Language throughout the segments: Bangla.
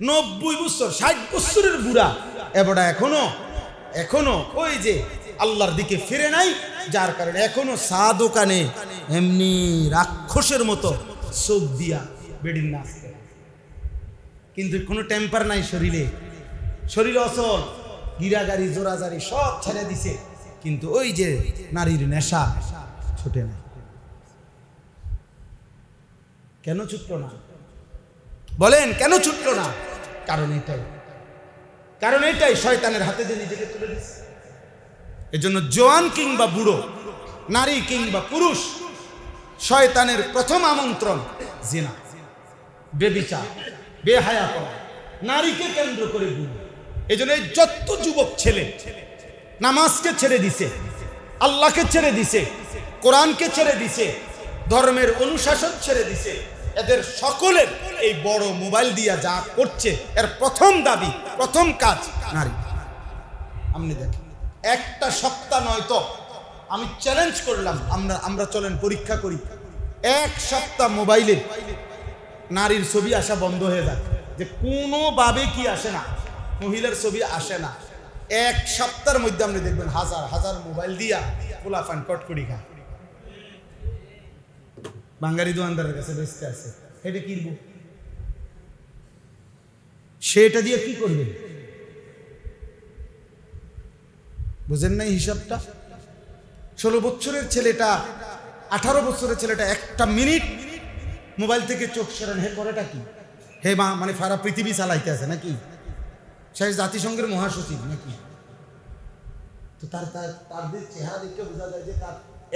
90 বছর 60 বছরের বুড়া এবড়া এখনো ওই যে আল্লাহর দিকে ফিরে নাই, যার কারণে এখনো চা দোকানে এমনি রাক্ষসের মতো চোখ দিয়া বেডির নাচ করে। কিন্তু কোনো টেম্পার নাই শরীরে অচল, গিরাগাড়ি জোরাজারি সব ছেড়ে দিছে, কিন্তু ওই যে নারীর নেশা ছুটে না। কেন ছুটল না বলেন? কেন ছুটল না? কারণ এটাই শয়তানের হাতে যে নিজেকে তুলে দিচ্ছে। এজন্য জওয়ান কিংবা বুড়ো, নারী কিংবা পুরুষ, শয়তানের প্রথম আমন্ত্রণ জিনা, বেবিচার, বেহায়া করা, নারীকে কেন্দ্র করে গুনাহ। এজন্য যত যুবক ছেলে নামাজকে ছেড়ে দিছে, আল্লাহকে ছেড়ে দিছে, কোরআনকে ছেড়ে দিছে, ধর্মের অনুশাসন ছেড়ে দিছে, এদের সকলের এই বড় মোবাইল দিয়া যা করছে এর প্রথম দাবি, প্রথম কাজ নারী। আপনি দেখেন, একটা সপ্তাহ নয় তো, আমি চ্যালেঞ্জ করলাম, আমরা চলেন পরীক্ষা করি, এক সপ্তাহ মোবাইলে নারীর ছবি আসা বন্ধ হয়ে যায়, যে কোনোভাবে কি আসে না, মহিলার ছবি আসে না। এক সপ্তাহের মধ্যে আপনি দেখবেন হাজার হাজার মোবাইল দিয়া পোলাফান কটকড়ি খায়, বাঙালি দোকানদারের কাছে বেচতে আছে। এটা কিনবো, সেটা দিয়ে কি করবেন? বুঝেন নাই হিসাবটা? 16 বছরের ছেলেটা, 18 বছরের ছেলেটা একটা মিনিট মোবাইল থেকে চোখ সরান, হে করেটা কি? হে মানে সারা পৃথিবী চালাইতে আছে নাকি? সে জাতিসংঘের মহাসচিব নাকি? তো তাদের চেহারা দেখতে বোঝা যায় যে তার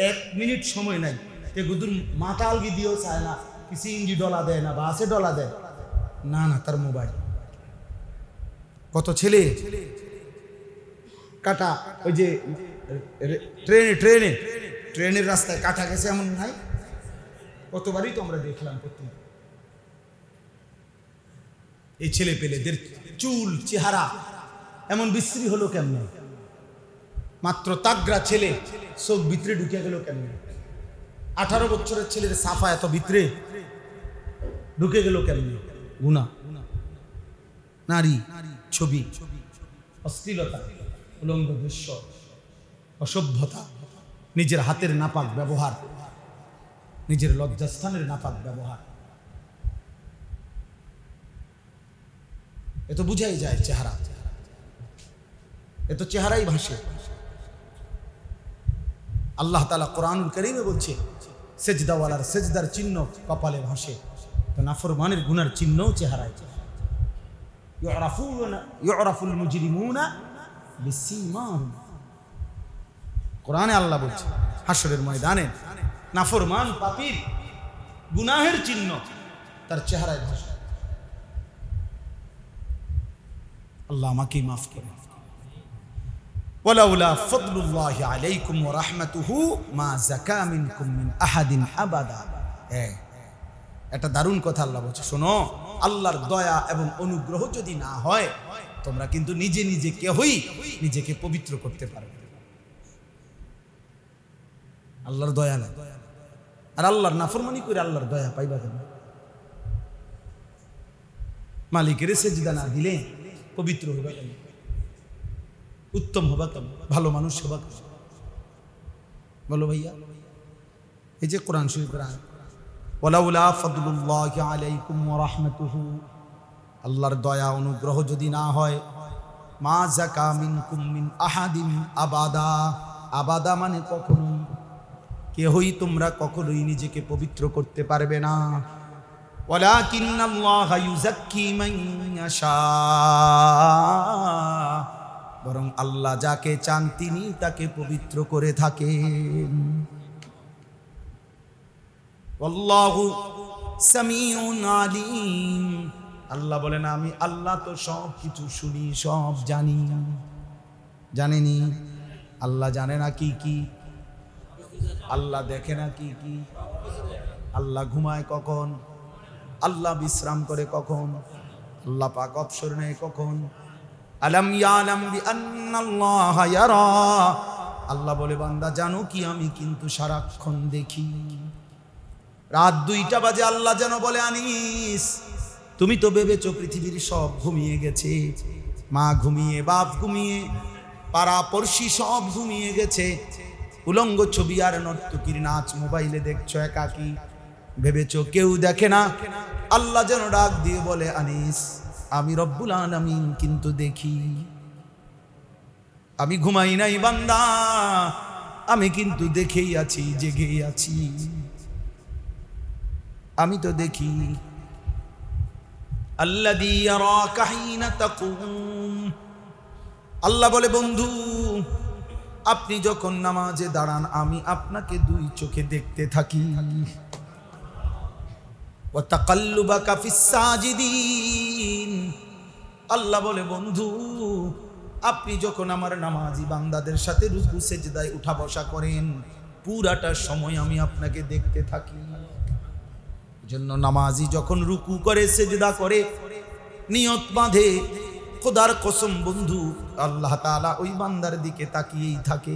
1 মিনিট সময় নাই। তে গুদুর মাথা আলগি দিয়েও চায় না, কিছু ইঞ্জি ডলা দেয় না, বাসে ডলা দেয় না, তার মোবাইল। কত ছেলে কাটা, ওই যে ট্রেনের রাস্তায় কাটা গেছে এমন নাই? কতবারই তো আমরা দেখলাম। এই ছেলে পেলেদের চুল চেহারা এমন বিশ্রী হলো কেমনে? মাত্র তাগড়া ছেলে, চোখ ভিতরে ঢুকে গেল কেমনে? 18 বছরের ছেলের সাফা এত ভিতরে ঢুকে গেল কেমনে? গুনাহ, নারী ছবি, অশ্লীলতা, উলঙ্গ দৃশ্য, অসভ্যতা, নিজের হাতের নাপাক ব্যবহার, নিজের লজ্জাস্থানের নাপাক ব্যবহার, এত বুঝাই যায় চেহারা, এত চেহারাই ভাসে। আল্লাহ তাআলা কোরআনুল কারীমে বলছে, সেজদাওয়ালার সেজদার চিহ্ন কপালে ভাসে, তো নাফরমানের গুনার চিহ্নও চেহারায়। ইউরাফুল মুজরিমুনা বিসীমাহুম, কোরআনে আল্লাহ বলছে হাশরের ময়দানে নাফরমান পাপীর গুনাহের চিহ্ন তার চেহারায় ভাসে। আল্লাহ আমাকে মাফ করে। ওয়ালাউলা ফাদলুল্লাহি আলাইকুম ওয়া রাহমাতুহু মা যাকা মিনকুম মিন আহাদিন আবাদা। এটা দারুণ কথা আল্লাহ বলছে, শোনো, আল্লাহর দয়া এবং অনুগ্রহ যদি না হয়, তোমরা কিন্তু নিজে নিজে কেউই নিজেকে পবিত্র করতে পারবে না। আল্লাহর দয়া না, আর আল্লাহর নাফরমানি করে আল্লাহর দয়া পাইবা কেন? মালিকের সেজদা না দিলে পবিত্র হবা কেন? উত্তম হবা কেন? ভালো মানুষ হবা কেন? বলো ভাইয়া। এই যে কোরআন শরীফের আয়াত, ওয়ালাউলা ফাদলুল্লাহি আলাইকুম ওয়া রাহমাতুহু, আল্লাহর দয়া অনুগ্রহ যদি না হয়, মা যাকা মিনকুম মিন আহাদিন আবাদা, আবাদা মানে কখনো, কেহই তোমরা কখনোই নিজেকে পবিত্র করতে পারবে না। ওয়ালাকিন্নাল্লাহা ইউযাক্কি মান ইয়াশা, বরং আল্লাহ যাকে চান তিনি তাকে পবিত্র করে থাকেন। আল্লাহু সামিউন আলিম, আল্লাহ বলেন আমি আল্লাহ তো সব কিছু শুনি, সব জানি। জানেনি? আল্লাহ জানে না কি কি, আল্লাহ দেখে না কি কি, আল্লাহ ঘুমায় কখন, আল্লাহ বিশ্রাম করে কখন, আল্লাহ পাক অবসর নেয় কখন। আলাম ইয়ালাম বিআন্নাল্লাহা ইয়ারা, আল্লাহ বলে বান্দা জানো কি আমি কিন্তু সারাক্ষণ দেখি। রাত 2টা বাজে আল্লাহ যেন বলে আনিস তুমি তো ভেবেছো পৃথিবীর সব ঘুমিয়ে গেছে, মা ঘুমিয়ে, বাপ ঘুমিয়ে, পাড়া পড়শি সব ঘুমিয়ে গেছে, উলঙ্গ ছবি আর নর্তকীর নাচ মোবাইলে দেখছো একাকি, ভেবেছো কেউ দেখে না। আল্লাহ যেন ডাক দিয়ে বলে, আনিস, আমি রব্বুল আলামিন কিন্তু দেখি, আমি ঘুমাই নাই বান্দা, আমি কিন্তু দেখেই আছি, জেগেই আছি, আমি তো দেখি। আল্লাযী ইয়ারাকা হিনা তাকুম, আল্লাহ বলে বন্ধু আপনি যখন নামাজে দাঁড়ান আমি আপনাকে দুই চোখে দেখতে থাকি। ওয়া তাকাল্লুবাকা ফিস সাজিদিন, আল্লাহ বলে বন্ধু আপনি যখন আমার নামাজি বান্দাদের সাথে রুকু সেজদায় উঠা বসা করেন পুরাটা সময় আমি আপনাকে দেখতে থাকি। জন্য নামাজি যখন রুকু করে সেজদা করে নিয়ত বাঁধে, খোদার কসম বন্ধু আল্লাহ তাআলা ওই বান্দার দিকে তাকিয়েই থাকে।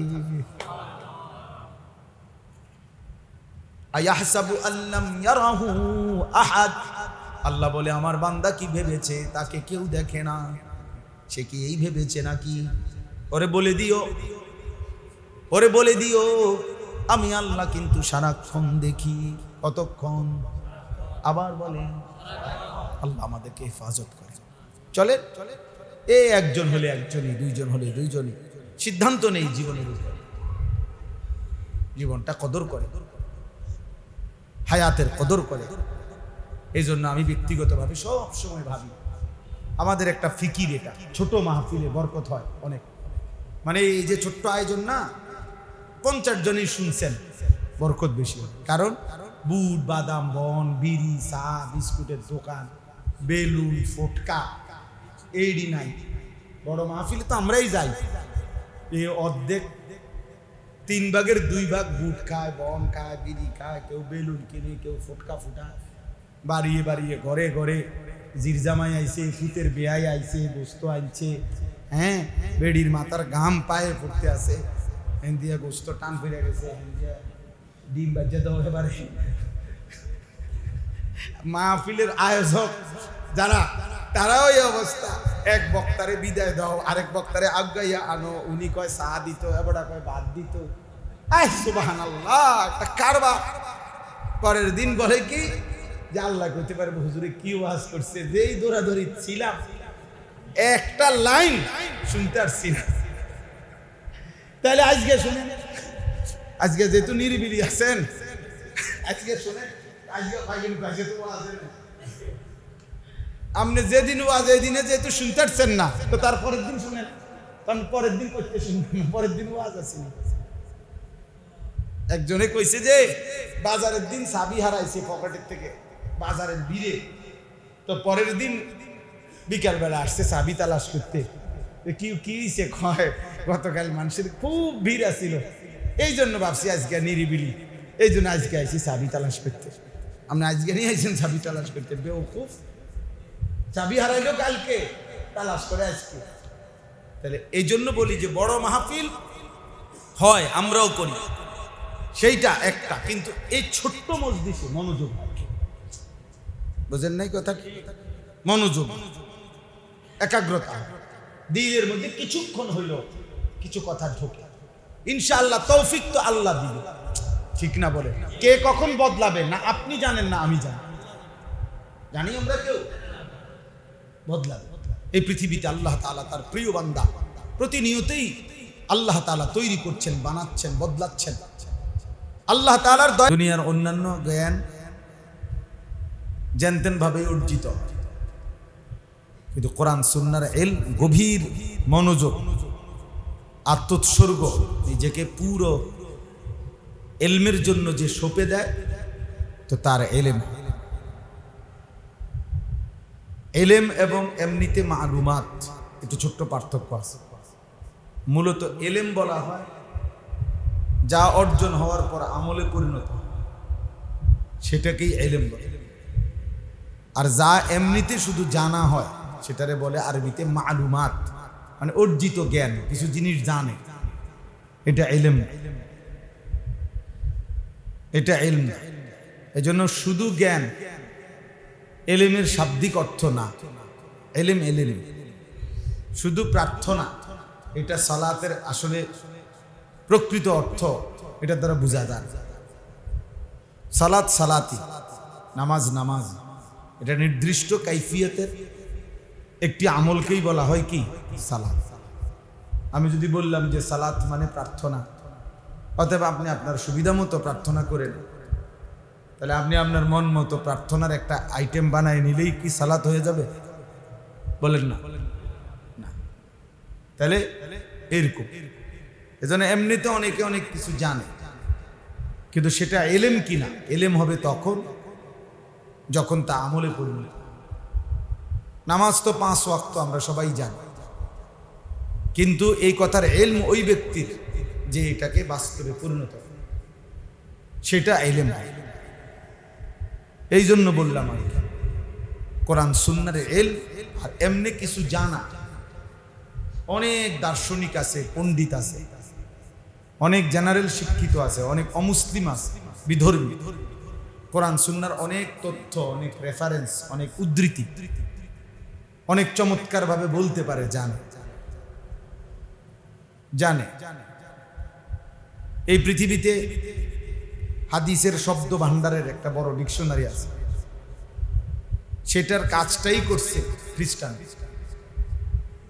আয়াহসাবু আল্লাম ইয়ারাহু আহাদ, আল্লাহ বলে আমার বান্দা কি ভেবেছে তাকে কেউ দেখে না, সে কি এই ভেবেছে নাকি? ওরে বলে দিও, ওরে বলে দিও আমি আল্লাহ কিন্তু সারাক্ষণ দেখি। কতক্ষণ? আবার বলেন, আল্লাহ আমাদেরকে হেফাজত করে। চলে এ একজন হলে একজনই, দুইজন হলে দুইজনই, সিদ্ধান্ত নেই জীবনের উপর, জীবনটা কদর করে, হায়াতের কদর করে। এই জন্য আমি ব্যক্তিগতভাবে সব সময় ভাবি আমাদের একটা ফিকির, এটা ছোট মাহফিলে বরকত হয় অনেক, মানে এই যে ছোট্ট আয়োজন না, 50 জনই শুনছেন, বরকত বেশি হয়। কারণ বুট বাদাম বন, বিড়ি, চা, বিস্কুটের দোকান, বেলুন, ফটকা এইডি নাই। বড় মাহফিলে তো আমরাই যাই, এই অর্ধেক 3 ভাগের 2 ভাগ বুট খায়, বন খায়, বিড়ি খায়, কেউ বেলুন কিনে, কেউ ফটকা ফুটায়, বাড়িয়ে বাড়িয়ে ঘরে ঘরে জিরজামাই আইছে, ফুতের বেয়াই আইছে, গোস্ত আনছে, হ্যাঁ বেড়ির মাথার ঘাম পায়ে পড়তে আছে, হেন দিয়া গোস্ত টান ফিরে গেছে, ডিম বাজ্যে দাও। এবারে মাহফিলের আয়োজক যারা, তারাও এই অবস্থা, এক বক্তারে বিদায় দাও, আরেক বক্তারে আগাইয়া আনো, উনি কয় চা দিত, এবারে কয় ভাত দিত। আয় সুবহানাল্লাহ, একটা কারবার। পরের দিন বলে কি যে আল্লাহ কইতে পারবে হুজুরে কি ওয়াজ করছে, যেই দৌড়াদৌড়ি ছিলাম একটা লাইন শুনতে পারছি না। তাহলে আজকে শুনেন, আজকে যেহেতু নিরিবিলি আছেন, আজকে শুনেন, আজকে তো ওয়াজ আপনি যেদিন ওয়াজ এই দিনে যেহেতু শুনতে পারছেন না, তো তার পরের দিন শুনেন, কারণ পরের দিন করতে শুনবেন, পরের দিন ওয়াজ আছে না। একজনে কইছে যে বাজারের দিন চাবি হারাইছে পকেটের থেকে বাজারের ভিড়ে, তো পরের দিন বিকালবেলা আসছে চাবি তালাশ করতে, কি হইছে কয় গতকাল মানুষের খুব ভিড় আছিল, এই জন্য ভাবছি আজকে নিরিবিলি, এই জন্য আজকে আইছি চাবি তালাশ করতে। আপনি আজকে নিয়ে আইছেন চাবি তালাশ করতে, বেওকুফ। চাবি হারাইলো কালকে, তালাশ করে আজকে। তাহলে এই জন্য বলি যে বড় মাহফিল হয়, আমরাও করি, সেইটা একটা, কিন্তু এই ছোট্ট মজলিসে মনোযোগ, বুঝেন নাই কথা? মনোযোগ, একাগ্রতা, দিলের মধ্যে কিছুক্ষণ হইল কিছু কথা ঢোকে, ইনশাআল্লাহ তৌফিক তো আল্লাহ দিবে, ঠিক না? বলে কে কখন বদলাবে না আপনি জানেন না, আমি জানি আমরা কেউ বদলাবে। এই পৃথিবীতে আল্লাহ তাআলা তার প্রিয় বান্দা প্রতিনিয়তই আল্লাহ তাআলা তৈরি করছেন, বানাচ্ছেন, বদলাচ্ছেন। আল্লাহ তাআলার দুনিয়ার অন্যান্য জ্ঞান জানতেন ভাবে অর্জিত, কিন্তু কোরআন সুন্নাহর ইলম, গভীর মনোযোগ, আত্মোৎসর্গ, নিজেকে পুরো ইলমের জন্য যে সঁপে দেয়, তো তার ইলম। ইলম এবং এমনিতে মালুমাত একটু ছোট্ট পার্থক্য আছে। মূলত ইলম বলা হয় যা অর্জন হওয়ার পর আমলে পরিণত, সেটাকেই ইলম বলে। আর যা এমনিতে শুধু জানা হয় সেটারে বলে আরবিতে মালুমাত, মানে অর্জিত জ্ঞান, কিছু জিনিস জানে, এটা ইলম, এটা ইলম। এজন্য শুধু জ্ঞান এলেমের শাব্দিক অর্থ না, এলেম এলেম শুধু প্রার্থনা, এটা সালাতের আসলে প্রকৃত অর্থ এটা দ্বারা বোঝা যায়। সালাত সালাতি, নামাজ নামাজ, এটা নির্দিষ্ট কাইফিয়তের একটি আমলকেই বলা হয় কি সালাত। আমি যদি বললাম যে সালাত মানে প্রার্থনা, অতএব আপনি আপনার সুবিধা মতো প্রার্থনা করেন, তাহলে আপনি আপনার মন মতো প্রার্থনার একটা আইটেম বানায় নিলেই কি সালাত হয়ে যাবে? বলেন না, না। তাহলে এরকম, এজন্য এমনিতে অনেকে অনেক কিছু জানে, কিন্তু সেটা এলেম কিনা, এলেম হবে তখন যখন তা আমলে পরিণত। নামাজ তো 5 ওয়াক্ত আমরা সবাই জানি, কিন্তু এই কথার এলম ওই ব্যক্তির যে এটাকে বাস্তবে পরিণত, সেটা এলেম। এই জন্য বললাম আর কি, কোরআন সুন্নাহর এলম আর এমনি কিছু জানা। অনেক দার্শনিক আছে, পণ্ডিত আছে, অনেক জেনারেল শিক্ষিত আছে, অনেক অমুসলিম আছে, বিধর্মী। কোরআন সুন্নাহর অনেক তথ্য, অনেক রেফারেন্স, অনেক উদ্ধৃতি অনেক চমৎকার ভাবে বলতে পারে, জানে। এই পৃথিবীতে হাদিসের শব্দ ভান্ডারের একটা বড় ডিকশনারি আছে, সেটার কাজটাই করছে খ্রিস্টান।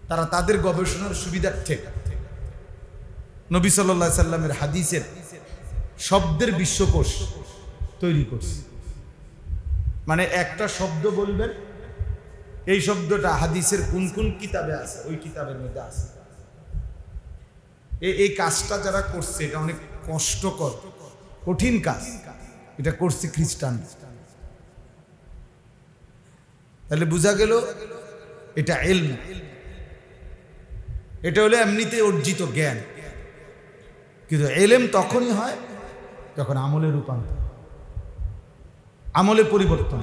তারা তাদের গবেষণার সুবিধার্থে নবী সাল্লাল্লাহু আলাইহি সাল্লামের হাদিসের শব্দের বিশ্বকোষ তৈরি করছে। মানে একটা শব্দ বলবেন, এই শব্দটা হাদিসের কোন কোন কিতাবে আছে, ওই কিতাবের মধ্যে আছে। এই কাজটা যারা করছে এটা অনেক কষ্টকর, কঠিন কাজ, এটা করছে খ্রিস্টান। তাহলে বোঝা গেল এটা ইলম, এটা হলো এমনিতে অর্জিত জ্ঞান। কিন্তু ইলম তখনই হয় যখন আমলে রূপান্তর, আমলে পরিবর্তন।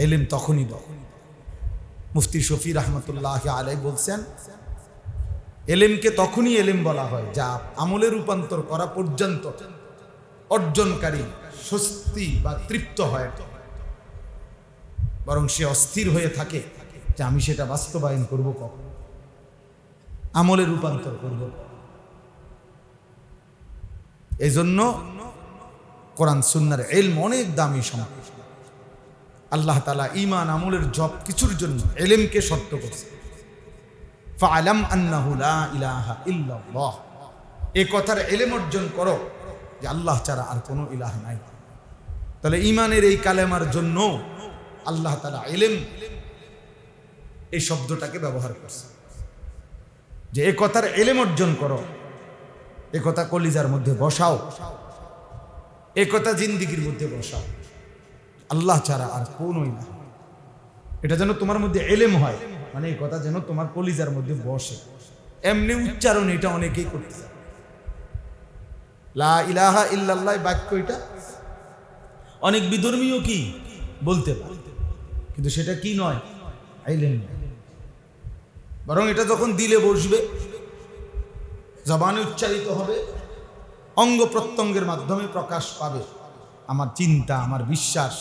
ইলম তখনই বল। মুফতি শফি রহমতুল্লাহ আলাইহি বলছেন, এলেমকে তখনই এলেম বলা হয় যা আমলে রূপান্তর করা পর্যন্ত অর্জনকারী স্বস্তি বা তৃপ্ত হয়, বরং সে অস্থির হয়ে থাকে যে আমি সেটা বাস্তবায়ন করব কখন, আমলে রূপান্তর করব। এই জন্য কোরআন সুন্নাহর ইলম অনেক দামি সম্পদ। আল্লাহ তাআলা ঈমান আমলের জব কিছুর জন্য ইলমকে শর্ত করছে। ফাআলাম আন্নাহু লা ইলাহা ইল্লাল্লাহ, এই কথার ইলম অর্জন করো যে আল্লাহ ছাড়া আর কোনো ইলাহ নাই। তাহলে ঈমানের এই কালেমার জন্য আল্লাহ তাআলা ইলম এই শব্দটাকে ব্যবহার করছে, যে এই কথার ইলম অর্জন করো, এই কথা কলিজার মধ্যে বসাও, এই কথা জিন্দেগির মধ্যে বসাও, আল্লাহ ছাড়া আর কোনো ইলাহ। এটা যেন তোমার মধ্যে ইলম হয়, মানে এই কথা যেন তোমার কলিজার মধ্যে বসে। এমনি উচ্চারণ এটা অনেকেই করতে চায়, লা ইলাহা ইল্লাল্লাহ বাক্য এটা অনেক বিধর্মীয় কি বলতে পারে, কিন্তু সেটা কি নয়, ইলম। বরং এটা যখন দিলে বসবে, জবানে উচ্চারিত হবে, অঙ্গ প্রত্যঙ্গের মাধ্যমে প্রকাশ পাবে, আমার চিন্তা, আমার বিশ্বাস,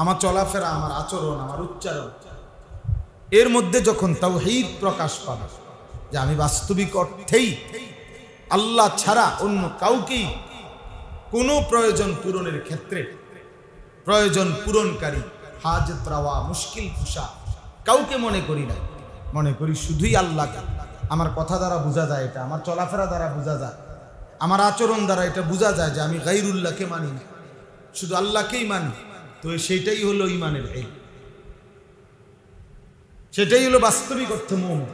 আমার চলাফেরা, আমার আচরণ, আমার উচ্চারণ, এর মধ্যে যখন তাওহীদ প্রকাশ পাবে যে আমি বাস্তবিক অর্থেই আল্লাহ ছাড়া অন্য কাউকেই কোনো প্রয়োজন পূরণের ক্ষেত্রে প্রয়োজন পূরণকারী, হাজত রাওয়া, মুশকিল কুশা কাউকে মনে করি না, মনে করি শুধুই আল্লাহকে। আমার কথা দ্বারা বোঝা যায় এটা, আমার চলাফেরা দ্বারা বোঝা যায়, আমার আচরণ দ্বারা এটা বোঝা যায় যে আমি গায়রুল্লাহকে মানি না, শুধু আল্লাহকেই মানি। তো সেইটাই হলো ঈমানের ইলম, সেটাই হলো বাস্তবিক অর্থে মুমিন।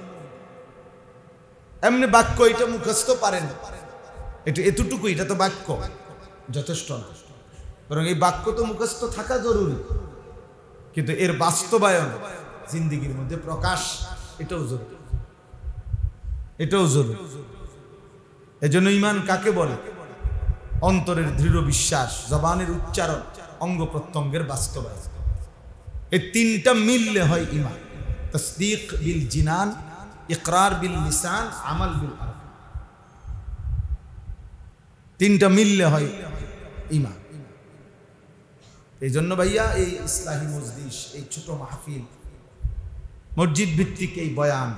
এমনি বাক্য এটা মুখস্থ পারেন, এটা এতটুকু, এটা তো বাক্য যথেষ্ট না, বরং এই বাক্য তো মুখস্থ থাকা জরুরি, কিন্তু এর বাস্তবায়ন জিন্দেগির মধ্যে প্রকাশ এটাও জরুরি, এটাও জরুরি। এজন্য ঈমান কাকে বলে? অন্তরের দৃঢ় বিশ্বাস, জবানের উচ্চারণ, অঙ্গ প্রত্যঙ্গের বাস্তবায়ন, এই তিনটা মিললে হয় ঈমান। তসদীক বিল জিনান, ইকরার বিল লিসান, আমাল বিল আরকান, তিনটা মিললে হয় ঈমান। এই জন্য ভাইয়া এই ইসলাহি মজলিস, এই ছোট মাহফিল, মসজিদ ভিত্তিক এই বয়ান,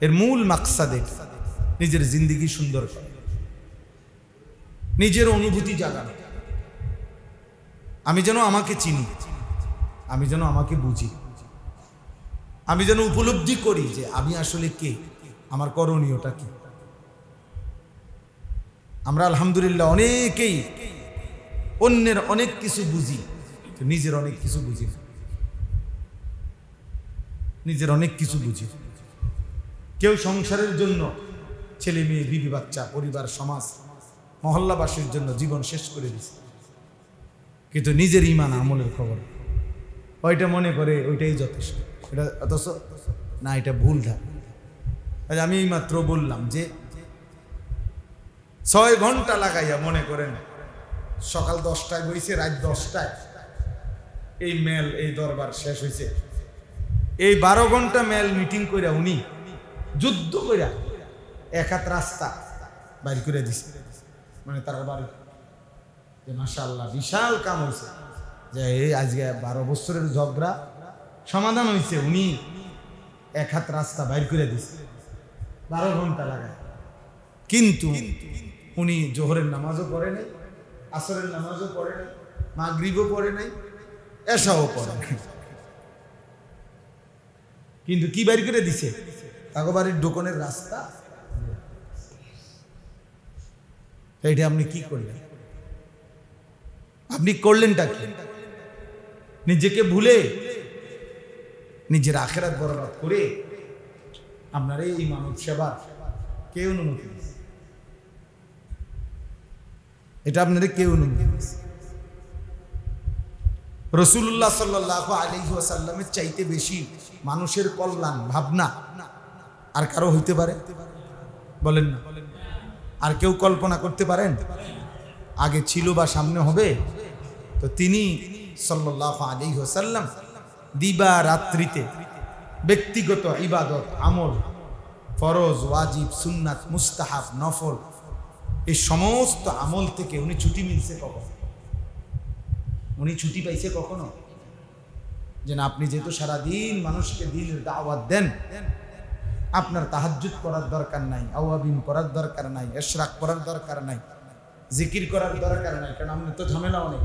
এর মূল মাকসাদে নিজের জিন্দেগি সুন্দর করা, নিজের অনুভূতি জাগানো। আমি যেন আমাকে চিনি, আমি যেন আমাকে বুঝি, আমি যেন উপলব্ধি করি যে আমি আসলে কে, আমার করণীয়টা কি। আমরা আলহামদুলিল্লাহ অনেকেই অন্যের অনেক কিছু বুঝি, নিজের অনেক কিছু বুঝি, নিজের অনেক কিছু বুঝি। কেউ সংসারের জন্য ছেলে মেয়ে, বিবি বাচ্চা, পরিবার, সমাজ, মহল্লাবাসীর জন্য জীবন শেষ করে দিচ্ছে, কিন্তু নিজের ঈমান আমলের খবর ওইটা মনে করে ওইটাই যথেষ্ট। এটা অথচ না, এটা ভুল ধারণা। আমি এইমাত্র বললাম যে 6 ঘন্টা লাগাইয়া মনে করেন সকাল 10টায় বইছে, রাত 10টায় এই মেল, এই দরবার শেষ হয়েছে। এই 12 ঘন্টা মেল মিটিং কইরা উনি যুদ্ধ কইরা এক হাত রাস্তা বাইর করে দিছে, মানে তার বাড়ি। যে মাশাআল্লাহ বিশাল কাম হয়েছে, যে এই আজকে 12 বছরের ঝগড়া সমাধান হয়েছে, উনি এক হাত রাস্তা বাইর করে দিছে 12 ঘন্টা লাগায়। কিন্তু উনি জোহরের নামাজও পড়ে নাই, আসরের নামাজও পড়ে নাই, মাগরিবও পড়ে নাই, এশাও পড়ে নাই। কিন্তু কি বাইর করে দিছে? তাকে বাড়ির দোকানের রাস্তা। এইটা আপনি কি করলেন? আপনি করলেনটা কি? নিজেকে ভুলে, নিজের আখেরাত বরবাদ করে আপনার এই মানব সেবা কে অনুমতি দিয়েছে? এটা আপনাদের কে অনুমতি দিয়েছে? রাসূলুল্লাহ সাল্লাল্লাহু আলাইহি ওয়াসাল্লামের চাইতে বেশি মানুষের কল্যাণ ভাবনা আর কারো হইতে পারে? বলেন না। আর কেউ কল্পনা করতে পারেন আগে ছিল বা সামনে হবে? তো তিনি সাল্লাল্লাহু আলাইহি ওয়াসাল্লাম দিবা রাত্রিতে ব্যক্তিগত ইবাদত, আমল, ফরজ, ওয়াজিব, সুন্নাত, মুস্তাহাব, নফল, এই সমস্ত আমল থেকে উনি ছুটি মিলছে কখন? উনি ছুটি পাইছে কখনো? যে না, আপনি যেহেতু সারাদিন মানুষকে দিনের দাওয়াত দেন, আপনার তাহাজ্জুদ করার দরকার নাই, আওয়াবিন করার দরকার নাই, ইশরাক করার দরকার নাই, জিকির করার দরকার নাই, কারণ আপনি তো ঝামেলা অনেক।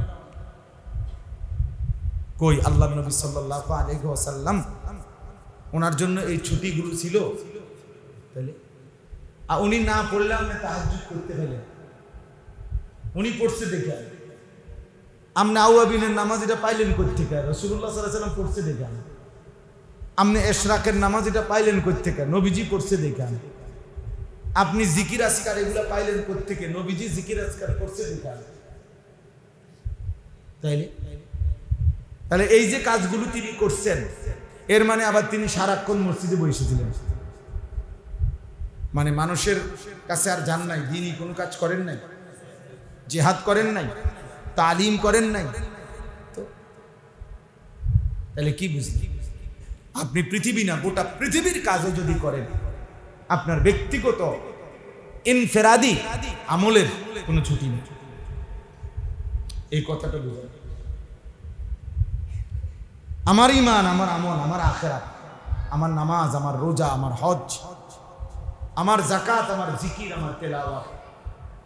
কই আল্লাহর নবী সাল্লাল্লাহু আলাইহি ওয়াসাল্লাম ওনার জন্য এই ছুটিগুলো ছিল। তাহলে উনি না পড়লে আপনি তাহাজ্জুদ করতে পেলেন, উনি পড়ছে দেখে আপনি আওয়াবিনের নামাজ এটা পাইলেন কোত্থেকে? রাসূলুল্লাহ সাল্লাল্লাহু আলাইহি ওয়াসাল্লাম পড়ছে দেখে আপনি ইশরাকের নামাজ এটা পাইলেন কোত্থেকে? নবীজি পড়ছে দেখে আপনি জিকির আসকার এগুলা পাইলেন কোত্থেকে? নবীজি জিকির আসকার করছে দেখে। তাহলে এই যে কাজগুলো তিনি করছেন, এর মানে আবার তিনি সারাক্ষণ মসজিদে বসেছিলেন, মানে মানুষের কাছে আর যান নাই, দিনই কোনো কাজ করেন নাই, জিহাদ করেন নাই, তালিম করেন নাই। তো তাহলে কি বুঝলেন? আপনি পৃথিবী না, গোটা পৃথিবীর কাজও যদি করেন, আপনার ব্যক্তিগত ইনফেরাদি আমলের কোনো ছুটি নেই। এই কথাটা বুঝলেন? আমার ঈমান, আমার আমল, আমার আখিরাত, আমার নামাজ, আমার রোজা, আমার হজ, আমার যাকাত, আমার জিকির, আমার তেলাওয়াত,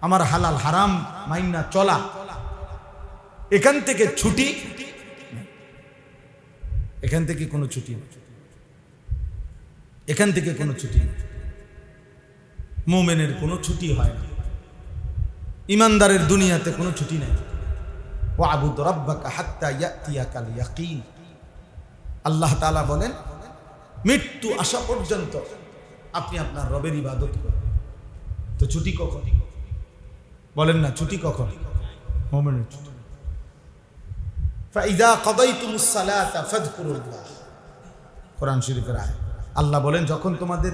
আমার হালাল হারাম মাইনা চলা, এখান থেকে ছুটি, এখান থেকে কোনো ছুটি নেই, এখান থেকে কোনো ছুটি নেই। মুমিনের কোনো ছুটি হয় না, ইমানদারের দুনিয়াতে কোনো ছুটি নেই। ওয়াবুদ রাব্বাকা হাত্তা ইয়াতিয়াকাল ইয়াকিন। আল্লাহ তাআলা বলেন, মৃত্যু আসা পর্যন্ত আপনি আপনার রবের ইবাদত করেন। তো ছুটি কখন? বলেন না, ছুটি কখন? মুমিনের ছুটি। ফাইযা কাদাইতুমুস সালাতা ফাযকুরুল্লাহ, কোরআন শরীফের আয়াত। আল্লাহ বলেন, যখন তোমাদের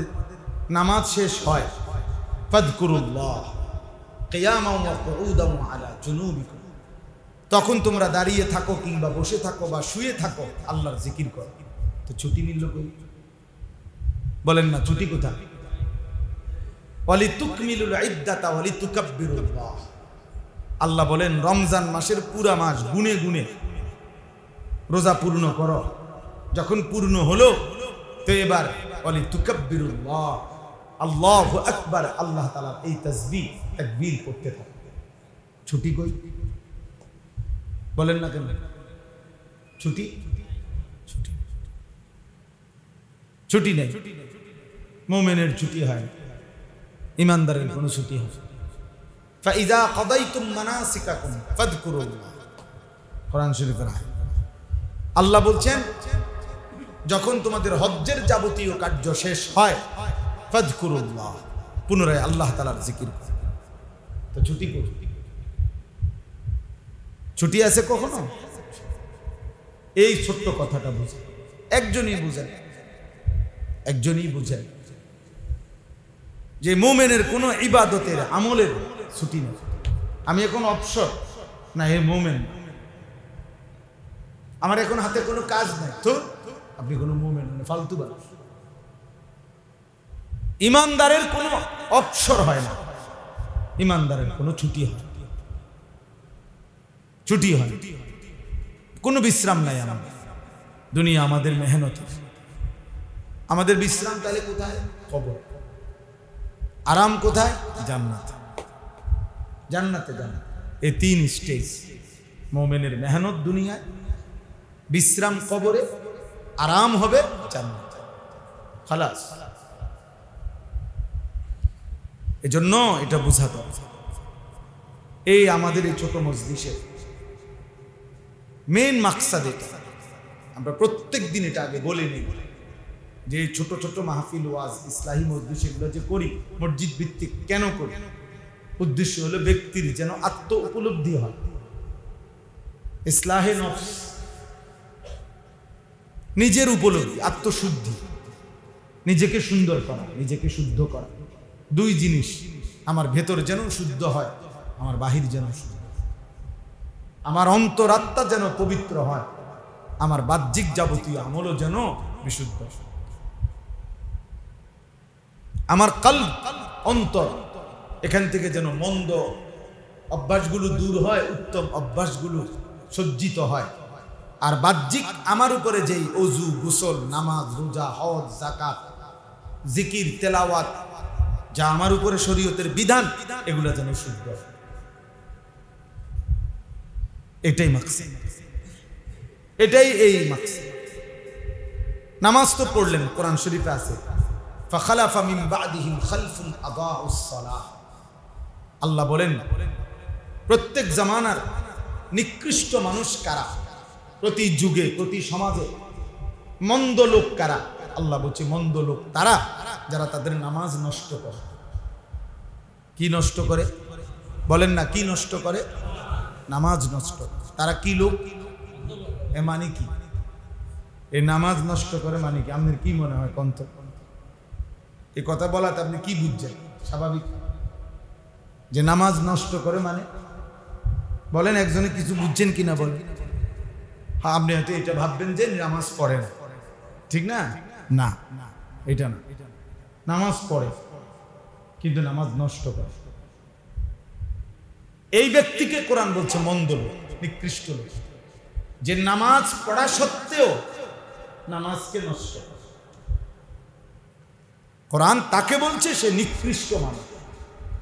নামাজ শেষ হয়, ফাযকুরুল্লাহ কিয়ামান ওয়া কুউদান আলা জুনুবিকুম, তখন তোমরা দাঁড়িয়ে থাকো কিংবা বসে থাকো বা শুয়ে থাকো, আল্লাহর জিকির করো। তো ছুটি মিলল কই? বলেন না, ছুটি কোথায়? ওয়ালিতুকমিলুল ইদ্দাতা ওয়ালিতুকাব্বিরুল্লাহ, আল্লাহ বলেন রমজান মাসের পুরা মাস গুনে গুনে রোজা পূর্ণ করো। যখন পূর্ণ হলো তো এবার বলি তুকাব্বিরুল্লাহ, আল্লাহু আকবার, আল্লাহ তাআলার এই তাসবিহ তাকবীর করতে থাকো। ছুটি কই বলেন না কেন? ছুটি ছুটি ছুটি নেই। মুমিনের ছুটি হয়, ইমানদারের কোনো ছুটি হয়। ফাইযা কাদাইতুম মানাসিকাকুম ফাযকুরুল্লাহ, কোরআন শরীফের আয়াত। আল্লাহ বলছেন যখন তোমাদের হজ্জের যাবতীয় কার্য শেষ হয় ফাযকুরুল্লাহ, পুনরায় আল্লাহ তাআলার জিকির করো। তো ছুটি কই? ছুটি আছে কখনো? এই ছোট্ট কথাটা বুঝেন, একজনই বুঝেন, একজনই বুঝেন যে মুমিনের কোনো ইবাদতের আমলের ছুটি নেই। আমি এখন অবসর না, হে মুমিন, আমার এখন হাতে কোনো কাজ নাই, তো আপনি কোনো মুমিন না, ফালতু মানুষ। ইমানদারের কোনো অবসর হয় না, ইমানদারের কোনো ছুটি হয়, ছুটি হয়, কোনো বিশ্রাম নাই। আমাদের দুনিয়া আমাদের মেহনতের, আমাদের বিশ্রাম তাহলে কোথায়? কবর। আরাম কোথায়? জান্নাত। জান্নাতে যান। এই তিন স্টেজ মুমিনের মেহনত দুনিয়ায়, বিশ্রাম কবরে, আরাম হবে জান্নাত। খালাস। এজন্য এটা বোঝাতে হবে। এই আমাদের এই ছোট মজলিসের মেইন মাকসাদ এটা। আমরা প্রত্যেক দিন এটা আগে বলে নিই যে ছোট ছোট মাহফিল, ওয়াজ, ইসলাহি মজলিস এগুলো যে করি মসজিদ ভিত্তিক, কেন করি? উদ্দেশ্য হলো ব্যক্তির যেন আত্ম উপলব্ধি হয়, ইসলাহে নফস, নিজের উপলব্ধি, আত্মশুদ্ধি, নিজেকে সুন্দর করা, নিজেকে শুদ্ধ করা। দুই জিনিস, আমার ভেতর যেন শুদ্ধ হয়, আমার বাহির যেন শুদ্ধ, আমার অন্তরাত্মা যেন পবিত্র হয়, আমার বাহ্যিক যাবতীয় আমলও যেন বিশুদ্ধ, আমার কলব, অন্তর, এখান থেকে যেন মন্দ অভ্যাসগুলো দূর হয়, উত্তম অভ্যাসগুলো সজ্জিত হয়। আর বাহ্যিক আমার উপরে যেই ওযু, গোসল, নামাজ, রোজা, হজ, যাকাত, জিকির, তেলাওয়াত, যা আমার উপরে শরীয়তের বিধান, এগুলো যেন শুদ্ধ হয়। এটাই মাকসাদ, এটাই এই মাকসাদ। নামাজ তো পড়লেন, কোরআন শরীফে আছে ফাখালাফা মিন বাদিহিম খালফুন আদাউস সালাহ। আল্লাহ বলেন প্রত্যেক জামানার নিকৃষ্ট মানুষ কারা, প্রতি যুগে, প্রতি সমাজে মন্দ লোক কারা? আল্লাহ বলছে মন্দ লোক তারা যারা তাদের নামাজ নষ্ট করে। কি নষ্ট করে? বলেন না, কি নষ্ট করে? নামাজ নষ্ট। তারা কি লোক? এ মানে কি? এই নামাজ নষ্ট করে মানে কি? আপনার কি মনে হয় কন্ত? এই কথা বলাতে আপনি কি বুঝছেন? স্বাভাবিক যে নামাজ নষ্ট করে মানে? বলেন একজনে কিছু বুঝছেন কিনা বলেন। হ্যাঁ, আপনি হয়তো এটা ভাববেন যে নামাজ পড়ে না, ঠিক না? না, এটা না, নামাজ পড়ে কিন্তু নামাজ নষ্ট করে। এই ব্যক্তিকে কোরআন বলছে মন্দ লোক, নিকৃষ্ট লোক, যে নামাজ পড়া সত্ত্বেও নামাজকে নষ্ট করে। কোরআন তাকে বলছে সে নিকৃষ্ট মানুষ।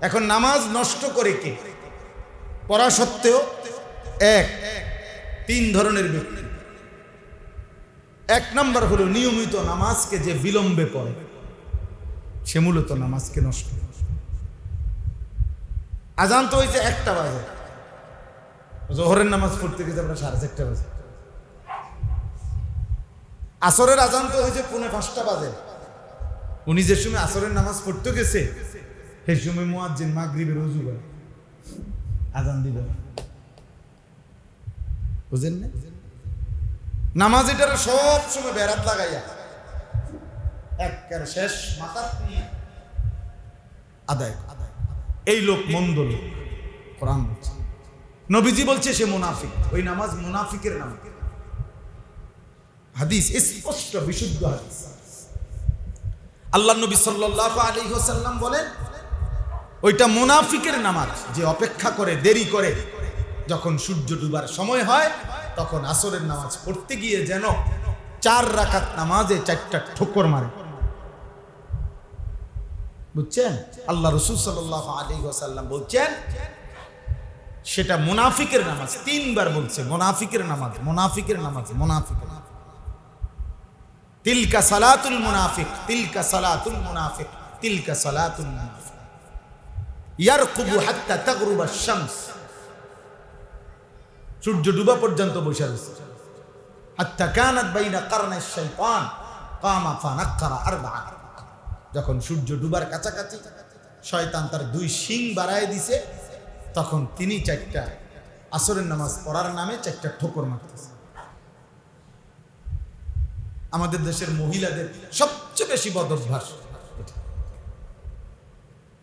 এখন নামাজ নষ্ট করে কে? পড়া সত্ত্বেও তিন ধরনের ব্যক্তি। এক নাম্বার হলো নিয়মিত নামাজকে যে বিলম্বে পড়ে, সে মূলত নামাজকে নষ্ট করে। আজান তো হয়েছে 1টা বাজে, জোহরের নামাজ পড়তে গেছে আমরা 4:30 বাজে। আসরের আজান তো হয়েছে 4:45 বাজে। উনি যে সময় আসরের নামাজ পড়তে গেছে সেই সময় মুয়াজ্জিন মাগরিবের ওযু করে আজান দিবে। বুঝেন না? নামাজ এটার সব সময় বেরাত লাগাইয়া একেবারে শেষ মাথা নিয়ে আদায়। এই লোক মন্দ লোক, কোরআন বলছে। নবীজি বলছে সে মুনাফিক। ওই নামাজ মুনাফিকের নাম। হাদিস স্পষ্ট, বিশুদ্ধ হাদিস। আল্লাহ নবী সাল্লাল্লাহু আলাইহি ওয়াসাল্লাম বলেন ওইটা মুনাফিকের নামাজ, যে অপেক্ষা করে, দেরি করে, যখন সূর্য ডুবার সময় হয় তখন আসরের নামাজ পড়তে গিয়ে যেন 4 রাকাত নামাজে 4টা ঠোকর মারে। বুঝছেন? আল্লাহ রাসূল সাল্লাল্লাহু আলাইহি ওয়াসাল্লাম বলছেন সেটা মুনাফিকের নামাজ। 3 বার বলছে মুনাফিকের নামাজ, মুনাফিকের নামাজ, মুনাফিকের নামাজ। তিলকা সালাতুল মুনাফিক, তিলকা সালাতুল মুনাফিক, তিলকা সালাতুল মুনাফিক ইয়ারকুবু হাত্তা তাগরুবা আশ-শামস। সূর্য ডুবা পর্যন্ত বসে রয়েছে। হাত্তা কানাত বাইনা কারনাই শাইতান কামা ফানাক্কারা আরবাআ। যখন সূর্য ডুবার কাছাকাছি শয়তান তার 2 শিং বাড়ায় দিছে, তখন তিনি 4টা আসরের নামাজ পড়ার নামে 4টা ঠোকর মারতেছে। আমাদের দেশের মহিলাদের সবচেয়ে বেশি বদ অভ্যাস,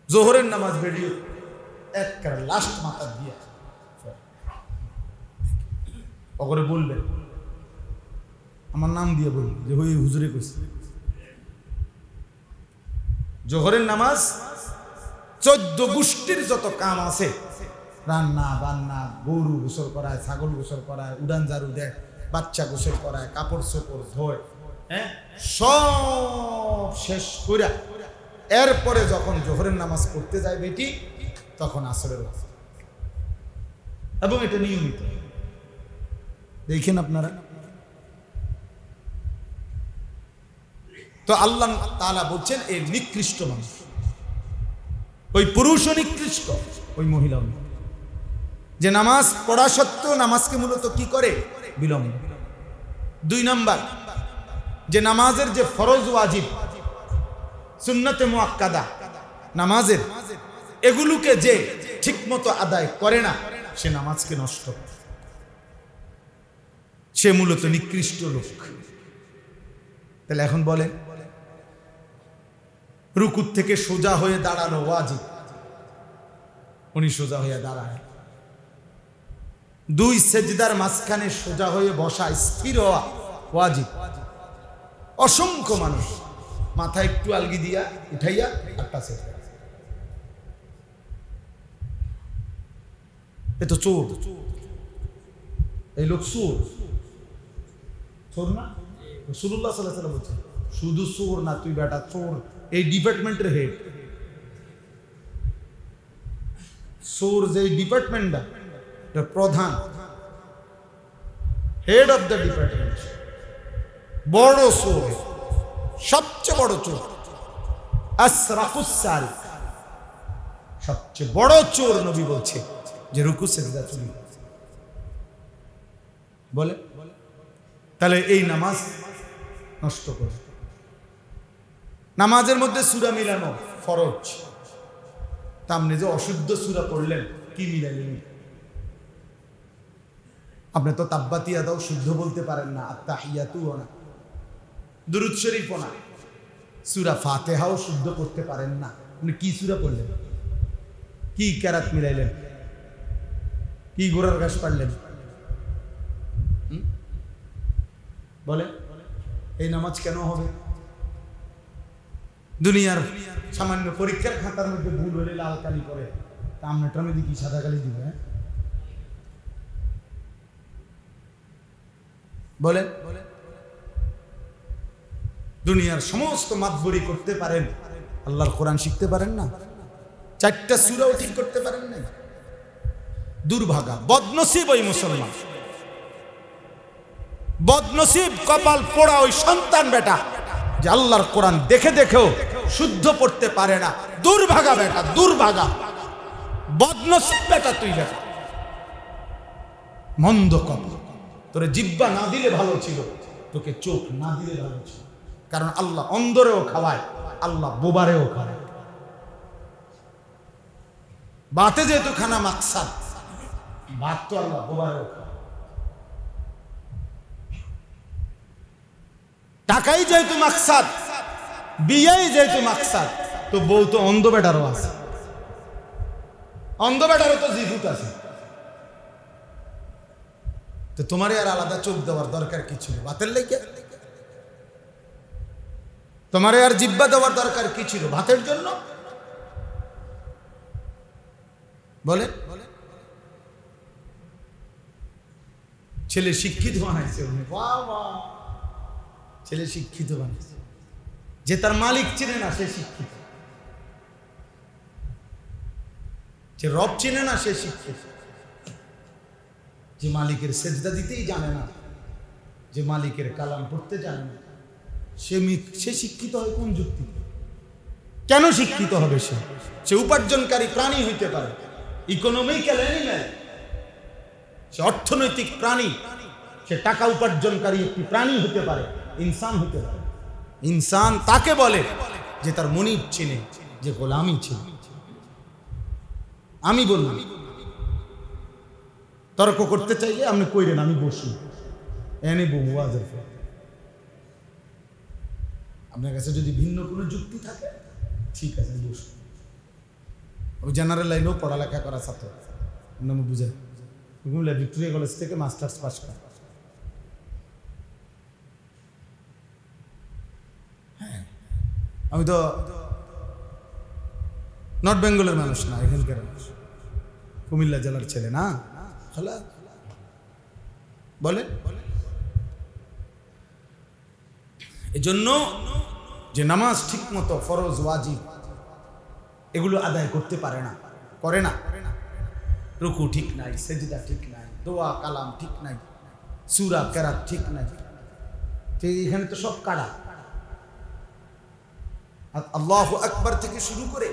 জোহরের নামাজ বেরিয়ে একবারে লাস্ট মাথা দিয়ে ওগরে বলবেন, আমার নাম দিয়ে বলবেন যে ওই হুজুরে কইছে। জোহরের নামাজ 14 গোষ্ঠীর যত কাম আছে, রান্না বান্না, গরু গোসল করায়, ছাগল গোসল করায়, উড়ান ঝাড়ু দেয়, বাচ্চা গোসল করায়, কাপড় চোপড় ধোয়, হ্যাঁ, সব শেষ কইরা এরপরে যখন জোহরের নামাজ পড়তে যায় বেটি, তখন আসরের ওয়াজ। এবং এটা নিয়মিত দেখেন আপনারা। তো আল্লাহ তাআলা বলছেন এই নিকৃষ্ট মানুষ, ওই পুরুষও নিকৃষ্ট, ওই মহিলাও, যে নামাজ পড়া সত্ত্বেও নামাজকে মূলত কি করে? বিলম্ব। 2 নাম্বার, যে নামাজের যে ফরজ ওয়াজিব, সুন্নতে মুআক্কাদা নামাজের, এগুলোকে যে ঠিকমতো আদায় করে না, সে নামাজকে নষ্ট করে, সে মূলত নিকৃষ্ট লোক। তাহলে এখন বলেন, রুকুর থেকে সোজা হয়ে দাঁড়ানো ওয়াজিব, উনি সোজা হয়ে দাঁড়ায়। 2 সেজদার মাঝখানে সোজা হয়ে বসা, স্থির হওয়া ওয়াজিব। অসংখ্য মানুষ মাথা একটু আলগি দিয়া উঠাইয়া একটা সেজদা, এ তো চোর। এই লোক চোর, চোর না? রাসূলুল্লাহ সাল্লাল্লাহু আলাইহি ওয়াসাল্লাম বলছেন, শুধু চোর না, তুই বেটা চোর, এই ডিপার্টমেন্টের হেড। চোর যে ডিপার্টমেন্টটা, প্রধান, হেড অফ দ্য ডিপার্টমেন্ট, বড় চোর, সবচেয়ে বড় চোর, আসরাকুস সারিক, সবচেয়ে বড় চোর। নবী বলছে যে রুকু সিজদা চুরি বলে। তাহলে এই নামাজ নষ্ট করে। নামাজের মধ্যে সূরা মিলানো ফরজ, তা আপনি যে অশুদ্ধ সূরা পড়লেন, কি মিলাইলেন? আপনি তো তাব্বাতি আদাও শুদ্ধ বলতে পারেন না, আত্তাহিয়াতুও না, দুরূদ শরীফও না, সূরা ফাতিহাও শুদ্ধ করতে পারেন না। আপনি কি সূরা পড়লেন? কি কেরাত মিলাইলেন? কি গোড়ার ঘাস পারলেন? বলে এই নামাজ কেন হবে? দুনিয়ার সামান্য পরীক্ষার খাতার মধ্যে ভুল হলে লাল কালি করে, তা আমরা মধ্যে কি সাদা কালি দিবে? বলে দুনিয়ার সমস্ত মাতবরি করতে পারেন, আল্লাহর কোরআন শিখতে পারেন না, 4টা সূরাও ঠিক করতে পারেন না। দুর্ভাগা, বদনসিব ওই মুসলমান, বদনসিব, কপাল পোড়া ওই সন্তান বেটা, যে আল্লাহর কোরআন দেখে দেখেও শুদ্ধ পড়তে পারে না। দুর্ভাগা বেটা, দুর্ভাগা, বদনসিব বেটা তুই বেটা, মন্দ কপাল। তোরে জিহ্বা না দিলে ভালো ছিল, তোকে চোখ না দিলে ভালো ছিল। কারণ আল্লাহ অন্ধরেও খাওয়ায়, আল্লাহ বোবারেও খাওয়ায়। বাতে যেহেতু খানা মাকসাদ, ভাত তো আল্লাহ বোবারেও খাওয়ায়। টাকাই যেহেতু মাকসাদ, বিয়েই যেহেতু মাকসাদ, তো বউ তো অন্ধ বেটারও আছে, অন্ধ বেটারও তো জিভুত আছে। তো তোমারই আর আলাদা চোখ দেওয়ার দরকার কি ছিল? ভাতের লেগে তোমারে আর জিব্বা দেওয়ার দরকার কি ছিল? ভাতের জন্য। বলে ছেলে শিক্ষিত বানাইছে, ছেলে শিক্ষিত বানাইছে। যে তার মালিক চিনে না সে শিক্ষিত, যে রব চিনে না সে শিক্ষিত, যে মালিকের সেজদা দিতেই জানে না, যে মালিকের কালাম পড়তে জানে না, সে শিক্ষিত হয় কোন যুক্তি? কেন শিক্ষিত হবে? সে উপার্জনকারী প্রাণী হইতে পারে, ইকোনমিক্যাল অ্যানিম্যাল, সে অর্থনৈতিক প্রাণী, সে টাকা উপার্জনকারী একটি প্রাণী হতে পারে, ইনসান হতে পারে। ইনসান তাকে বলে যে তার মনিব চিনে, যে গোলামি চিনে। আমি বললাম তর্ক করতে চাইলে আপনি কইরেন, আমি বসি এনে বউ ওয়াজের পর। আপনার কাছে যদি ভিন্ন কোনো যুক্তি থাকে ঠিক আছে, বসুন। ওই জেনারেল লাইনেও পড়ালেখা করা ছাত্র, আমি বুঝাই, ভিক্টোরিয়া কলেজ থেকে মাস্টার্স পাস করা। হ্যাঁ, আমি তো নর্থ বেঙ্গলের মানুষ না, এখানকার মানুষ, কুমিল্লা জেলার ছেলে না। বলে এজন্য যে নামাজ ঠিক মতো ফরজ ওয়াজিব এগুলো আদায় করতে পারে না, করে না, রুকু ঠিক নাই, সেজদা ঠিক নাই, দোয়া কালাম ঠিক নাই, সূরা কেরাত ঠিক নাই, এখানে তো সব কাড়া। আল্লাহু আকবার থেকে শুরু করে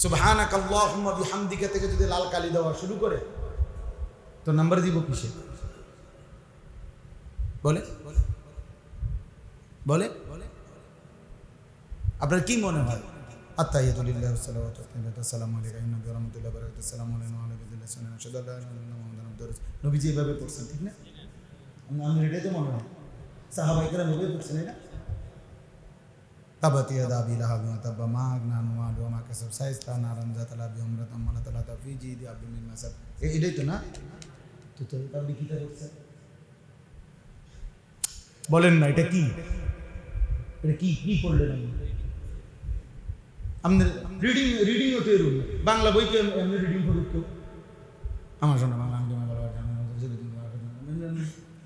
সুবহানাক আল্লাহুম্মা বিহামদিকা থেকে যদি লাল কালি দেওয়া শুরু করে তো নাম্বার দিব কিসে? বলে বলে আপনার কি মনে হয়? আত্তাহিয়াতু লিল্লাহি ওয়া সালাওয়াতু আসসালামু আলাইকা ইন্না ওয়া রাহমাতুল্লাহি ওয়া বারাকাতুহু আসসালামু আলাইনা ওয়া আলা আলিহি ওয়া সাহবিহি নবীজি এভাবে পড়ছেন, ঠিক না? আমি এটাই তো মনে হয় সাহাবায়ে কেরাম এভাবে পড়ছেন না? তাবাত ইয়াদা আবি লাহাবিন ওয়া তাব্বা মা আগনা আনহু মালুহু ওয়া মা কাসাব সায়াসলা নারান যাতা লাহাবি উমরাতান মালাতালাতা ফি জিদি আবদুল মিন মাসাব। এটাই তো না? তো আপনি কি করছেন বলেন না? এটা কি? এটা কি কি পড়লেন আপনি? আপনার রিডিং হতে রুল বাংলা বইকে এমনি রিডিং করুক কেউ? আমার শোনা বাংলা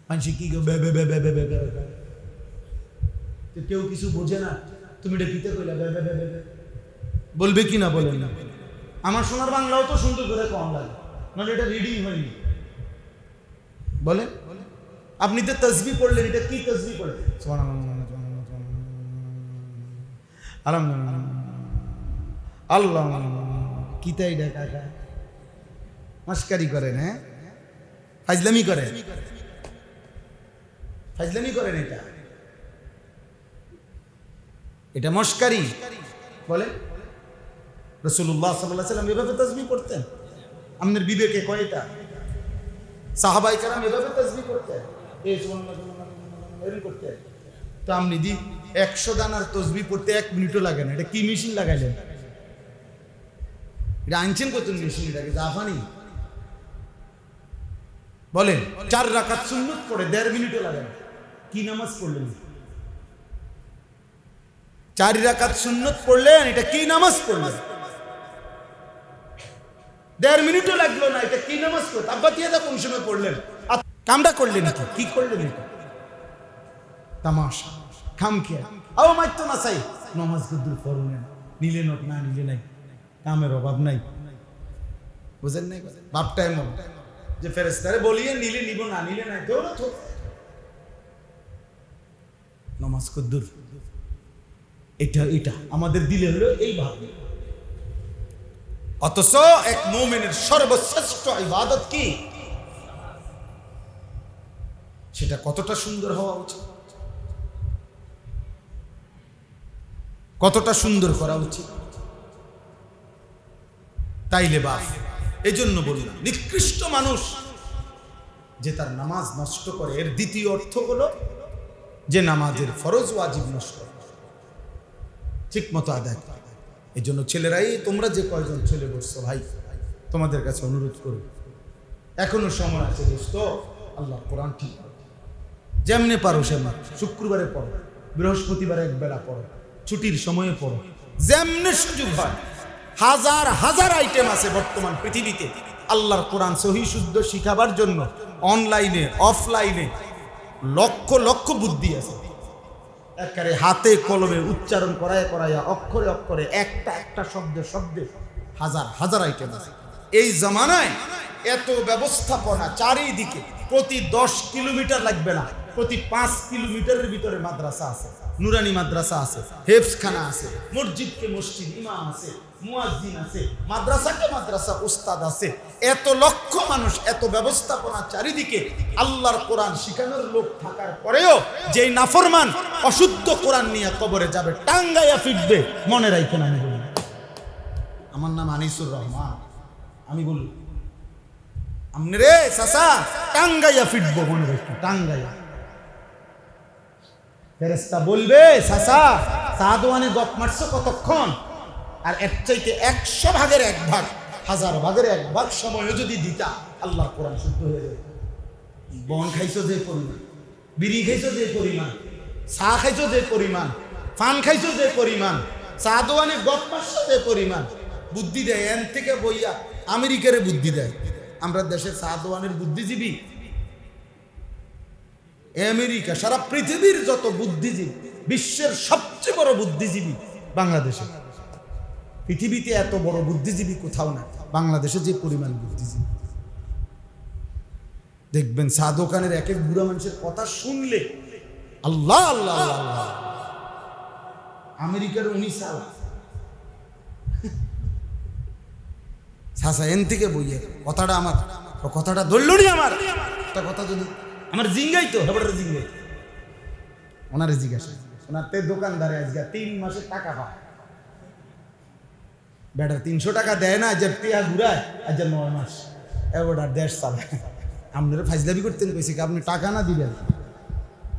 মানুষ কি কেউ কিছু বোঝে না, তুমি এটা পিতে কইলা বলবে কি না? বলেন না? আমার শোনার বাংলাও তো সুন্দর করে কম লাগে, মানে এটা রিডিং হয়নি। বলেন আপনি তো তাসবিহ পড়লেন, এটা কি তাসবিহ পড়লেন? আল্লাহ কি তাই কাকা মাস্কারি করেন? হ্যাঁ, ফাজলামি করেন, ফাজলামি করেন। এটা মস্কারি। বলে রাসূলুল্লাহ সাল্লাল্লাহু আলাইহি ওয়াসাল্লাম এভাবে তাসবিহ করতেন? আপনার বিবেকে কয়টা? সাহাবায়ে কেরাম এভাবে তাসবিহ করতেন, এই এরকম করতেন। তো আপনি 100 দানার তাসবিহ পড়তে 1 মিনিটও লাগে না, এটা কি মেশিন লাগাইলেন? এটা আনছেন কত মেশিন? এটাকে জাফানি বলেন। 4 রাকাত সুন্নাত পড়ে 1.5 মিনিটও লাগে না, কি নামাজ পড়লেন? 4 রাকাত সুন্নাত পড়লেন, এটা কি নামাজ পড়লেন? 1.5 মিনিটও লাগলো না, এটা কি নামাজ পড়লেন? তাব্বাতিয়াদা কোন সময় পড়লেন? কামটা করলেন কি করলেন? এটা তামাশা, খামখেয়া। মাইতো না চাই নামাজ কদ্দুর পড়ুন, নিলে নোট না নিলে নাই, কামের অভাব নাই, বুঝেন নাই? বাপটাই মন যে ফেরেশতারে বলিয়ে নিলে নিব, না নিলে নাই, দৌড়ত নামাজ কদ্দুর। এটা আমাদের দিলে হলো এই ভাব। অথচ এক মুমিনের সর্বশ্রেষ্ঠ ইবাদত কি? সেটা কতটা সুন্দর হওয়া উচিত, কতটা সুন্দর করা উচিত। তাইলে বাপ এই জন্য বললাম নিকৃষ্ট মানুষ যে তার নামাজ নষ্ট করে, এর দ্বিতীয় অর্থ হলো যে নামাজের ফরজ ওয়াজিব নষ্ট ঠিক মতো আদায় করে। এই জন্য ছেলেরাই, তোমরা যে কয়জন ছেলে বসছো ভাই, তোমাদের কাছে অনুরোধ করো, এখনো সময় আছে দোস্ত, আল্লাহ কোরআন ঠিক যেমনি পারো সেমনি, শুক্রবারে পড়ো, বৃহস্পতিবারে 1 বেলা পড়ো, ছুটির সময়ে পড়ো, যেমনি সুযোগ হয় হাজার হাজার আইটেম আছে বর্তমান পৃথিবীতে আল্লাহর কোরআন সহি শুদ্ধ শিখাবার জন্য। অনলাইনে অফলাইনে লক্ষ লক্ষ বুদ্ধি আছে, একেবারে হাতে কলমে উচ্চারণ করায় করাইয়া অক্ষরে অক্ষরে একটা একটা শব্দে শব্দে হাজার হাজার আইটেম আছে। এই জামানায় এত ব্যবস্থাপনা চারিদিকে, প্রতি 10 কিলোমিটার লাগবে না, প্রতি 5 কিলোমিটারের ভিতরে মাদ্রাসা আছে, নুরানি মাদ্রাসা আছে, হেফজখানা আছে, মসজিদকে মসজিদ, ইমাম আছে, মুয়াজ্জিন আছে, মাদ্রাসাকে মাদ্রাসা, উস্তাদ আছে। এত লক্ষ মানুষ, এত ব্যবস্থাপনা চারিদিকে, আল্লাহর কোরআন শিখানোর লোক থাকার পরেও যেই নাফরমান অশুদ্ধ কোরআন নিয়ে কবরে যাবে, টাঙ্গাইয়া ফিরবে। মনে রাখেন, আমি বলি, আমার নাম আনিসুর রহমান, আমি বলি আমনে রে চাচা টাঙ্গাইয়া ফিরবো, মনে রাখি টাঙ্গাইয়া। ফেরেশতা বলবে, চাচা সাদওয়ানে গপ মারছো কতক্ষণ? আর এর চাইতে 100 ভাগের 1 ভাগ, 1000 ভাগের 1 ভাগ সময়ও যদি দিতা, আল্লাহ কোরআন শুদ্ধ হয়ে যাবে। বন খাইছো যে পরিমাণ, বিড়ি খাইছো যে পরিমাণ, চা খাইছো যে পরিমাণ, পান খাইছো যে পরিমাণ, সাদওয়ানে গপ মারছো যে পরিমাণ, বুদ্ধি দেয় এন থেকে বইয়া আমেরিকারে বুদ্ধি দেয়। আমরা দেশের সাদওয়ানের বুদ্ধিজীবী, আমেরিকা, সারা পৃথিবীর যত বুদ্ধিজীবী, বিশ্বের সবচেয়ে বড় বুদ্ধিজীবী বাংলাদেশে। পৃথিবীতে এত বড় বুদ্ধিজীবী কোথাও না, বাংলাদেশে যে পরিমাণ বুদ্ধিজীবী। দেখবেন সাদোকানের এক এক বুড়া মানুষের কথা শুনলে আল্লাহ আল্লাহ আল্লাহ। আমেরিকার 19 সাল সাসা এন থেকে বইয়ে কথাটা আমার, কথাটা ধরলনি আমার কথা, যদি আমার জিঙ্গাই তো হেবড়ার জিঙ্গাই, ওনারে জিজ্ঞাসা, ওনার তে দোকানদারে আজকে 3 মাসের টাকা পায়, বেটার 300 টাকা দেয় না, যে টিয়া ঘুরায় আজ 9 মাস এবার দেশ চালায়। আপনারা ফাইজলামি করতেন, কইছি আপনি টাকা না দিবেন,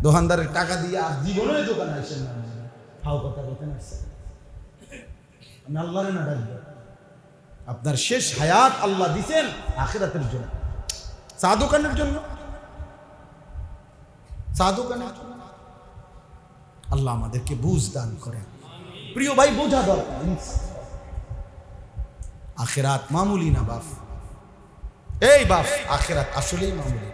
দোকানদারের টাকা দিয়ে আর জীবনে দোকানে আসেন না, হাও কথা বলতেন আসছেন। আমি আল্লাহরে না ডাকবো, আপনার শেষ হায়াত আল্লাহ দিছেন আখিরাতের জন্য, চা দোকানের জন্য, চা দোকানের জন্য। আল্লাহ আমাদেরকে বুঝ দান করেন। প্রিয় ভাই, বোঝা দরকার আখিরাত মামুলি না বাপ, এই বাপ আখিরাত আসলেই মামুলি।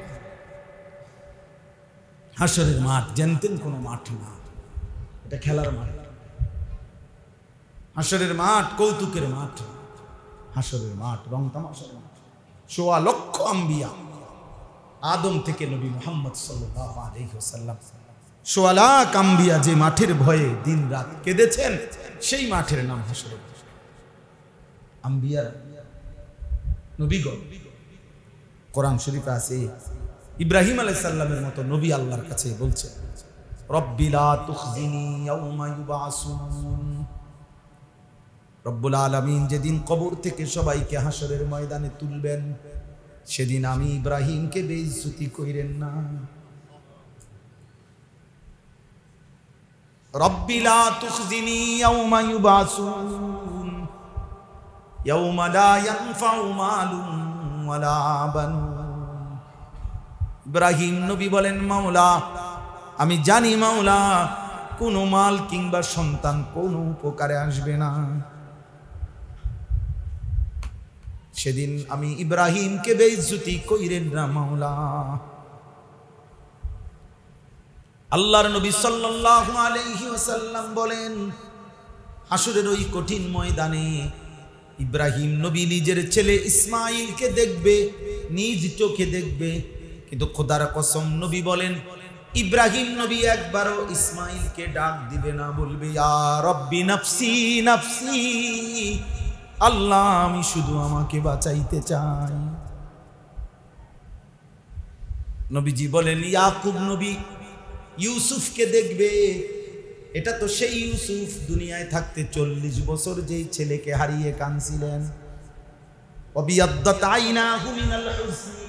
হাসরের মাঠ জানতেন কোনো মাঠ না, এটা খেলার মাঠ। হাসরের মাঠ কৌতুকের মাঠ, হাসরের মাঠ রং তামাশার মাঠ। 1.25 লক্ষ আম্বিয়া, আদম থেকে নবী মুহাম্মদ সাল্লাল্লাহু আলাইহি ওয়াসাল্লাম, 1.25 লাখ আম্বিয়া যে মাঠের ভয়ে দিন রাত কেঁদেছেন, সেই মাঠের নাম হাসরের মাঠ। আম্বিয়া নবীগণ, কোরআন শরীফে আছে, ইব্রাহিম আলাইহিস সালামের মতো নবী আল্লাহর কাছে বলছে, রব্বি লা তুখজিনি ইয়াউমা ইউবাসুন। রব্বুল আলামিন যেদিন কবর থেকে সবাইকে হাসরের ময়দানে তুলবেন, সেদিন আমি ইব্রাহিমকে বেইজ্জতি কইরেন না। রব্বি লা তুখজিনি ইয়াউমা ইউবাসুন ইয়াউমা লা ইয়ানফাউ মালুন ওয়ালা বানুন। ইব্রাহিম নবী বলেন, মাওলা আমি জানি মাওলা, কোনো মাল কিংবা সন্তান কোনো উপকারে আসবে না। সেদিন আমি ইব্রাহিমকে বেইজ্জতি কইরেন না মাওলা। আল্লাহর নবী সাল্লাল্লাহু আলাইহি ওয়াসাল্লাম বলেন, হাসরের ওই কঠিন ময়দানে ইব্রাহিম নবী নিজের ছেলে ইসমাইলকে দেখবে, নিজ চোখে দেখবে, কিন্তু খোদার কসম নবী বলেন, ইব্রাহিম নবী একবারও ইসমাইলকে ডাক দিবে না, বলবে ইয়া রব্বি নাফসি নাফসি, আল্লাহ আমি শুধু আমাকে বাঁচাইতে চাই। নবীজি বলেন, ইয়াকুব নবী ইউসুফকে দেখবে, এটা তো সেই ইউসুফ দুনিয়ায় থাকতে 40 বছর যেই ছেলেকে হারিয়ে কাঁদছিলেন। ওয়াবিয়াদ্দাত আইনাহু মিনাল হুজনি,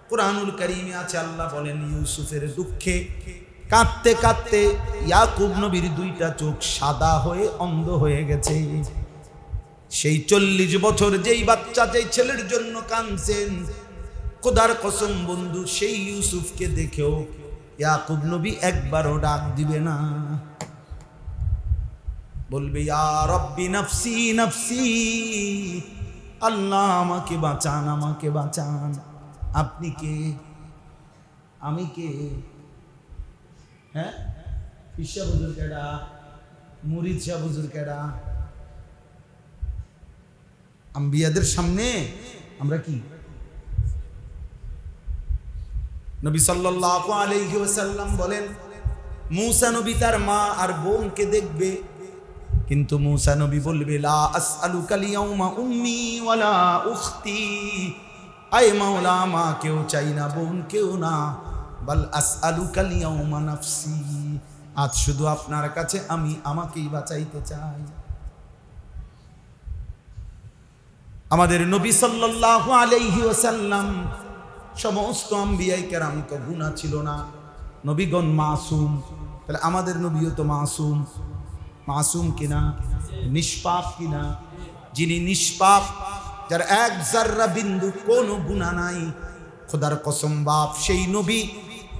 কুরআনুল কারীমে আছে, আল্লাহ বলেন ইউসুফের দুঃখে কাঁদতে কাঁদতে ইয়াকুব নবীর 2টা চোখ সাদা হয়ে অন্ধ হয়ে গেছে। সেই 40 বছর যেই বাচ্চা, যেই ছেলের জন্য কাঁদছেন, খোদার কসম বন্ধু, সেই ইউসুফকে দেখেও ইয়াকুব নবী একবারও ডাক দিবে না। বলবে ইয়া রব্বি নফসি নফসি, আল্লাহ আমাকে বাঁচান, আমাকে বাঁচান। আপনি কে? আমি কে? হ্যাঁ, পীর সাহেব হুজুর কেডা? মুরিদ সাহেব হুজুর কেডা? আম্বিয়াদের সামনে আমরা কি? নবী সাল্লাল্লাহু আলাইহি ওয়াসাল্লাম বলেন, মূসা নবী তার মা আর বোনকে দেখবে, কিন্তু মূসা নবী বলবে লা আসআলুকাল ইয়াউমা উম্মি ওয়ালা উখতি, আয় মাওলা মা কেউ চাই না, বোন কেউ না, বাল আসআলুকাল ইয়াউমা নাফসি, আজ শুধু আপনার কাছে আমি আমাকেই বাঁচাইতে চাই। আমাদের নবী সাল্লাল্লাহু আলাইহি ওয়াসাল্লাম সমস্ত আম্বিয়ায়ে কেরাম তো গুনাহ ছিল না, নবীগণ মাসুম, তাহলে আমাদের নবীও তো মাসুম। মাসুম কিনা? নিষ্পাপ কিনা? যিনি নিষ্পাপ, যার এক জাররা বিন্দু কোনো গুনাহ নাই, খোদার কসম বাপ, সেই নবী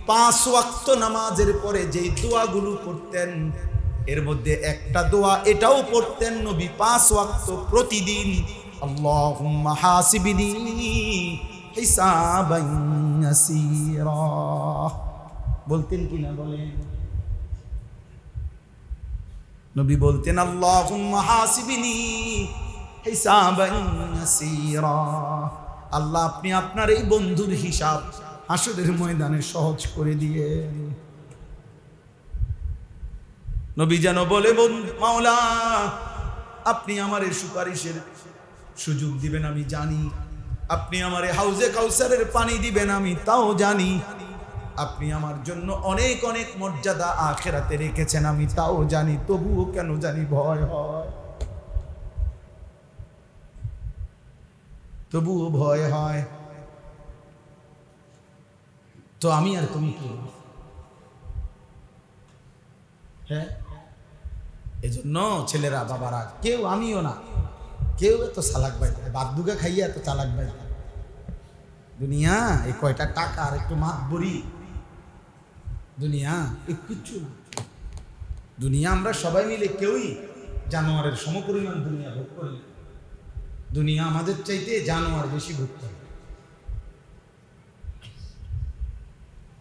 5 ওয়াক্ত নামাজের পরে যেই দোয়াগুলো করতেন, এর মধ্যে একটা দোয়া এটাও পড়তেন নবী 5 ওয়াক্ত প্রতিদিন, আল্লাহুম্মা হাসিবনি হিসাবান ইয়াসীরা। বলতেন কিনা বলেন? নবী বলতেন আল্লাহুম্মা হাসিবনি হিসাবান ইয়াসীরা, আল্লাহ আপনি আপনার এই বন্ধুর হিসাব হাসরের ময়দানে সহজ করে দিয়ে। নবী যেন বলে, মাওলা আপনি আমার এই সুপারিশের সুযোগ দিবেন আমি জানি, আপনি আমার হাউজে কাউসারের পানি দিবেন আমি তাও জানি, আপনি আমার জন্য অনেক অনেক মর্যাদা আখিরাতে রেখেছেন আমি তাও জানি, তবুও কেন জানি ভয় হয়, তবুও ভয় হয়। তো আমি আর তুমি কি? হ্যাঁ, এজন্য ছেলেরা বাবারা কেউ, আমিও না, কেউ এত চালাক বাইতে বাদুকা খাইয়া এত চালাক বাইতে দুনিয়া এই কয়টা টাকা আর একটু মাত বড়ি দুনিয়া এই কিচ্ছু না। দুনিয়া আমরা সবাই মিলে কেউই জানোয়ারের সমপরিমাণ দুনিয়া ভোগ করি। দুনিয়া আমাদের চাইতে জানোয়ার বেশি ভোগ করে,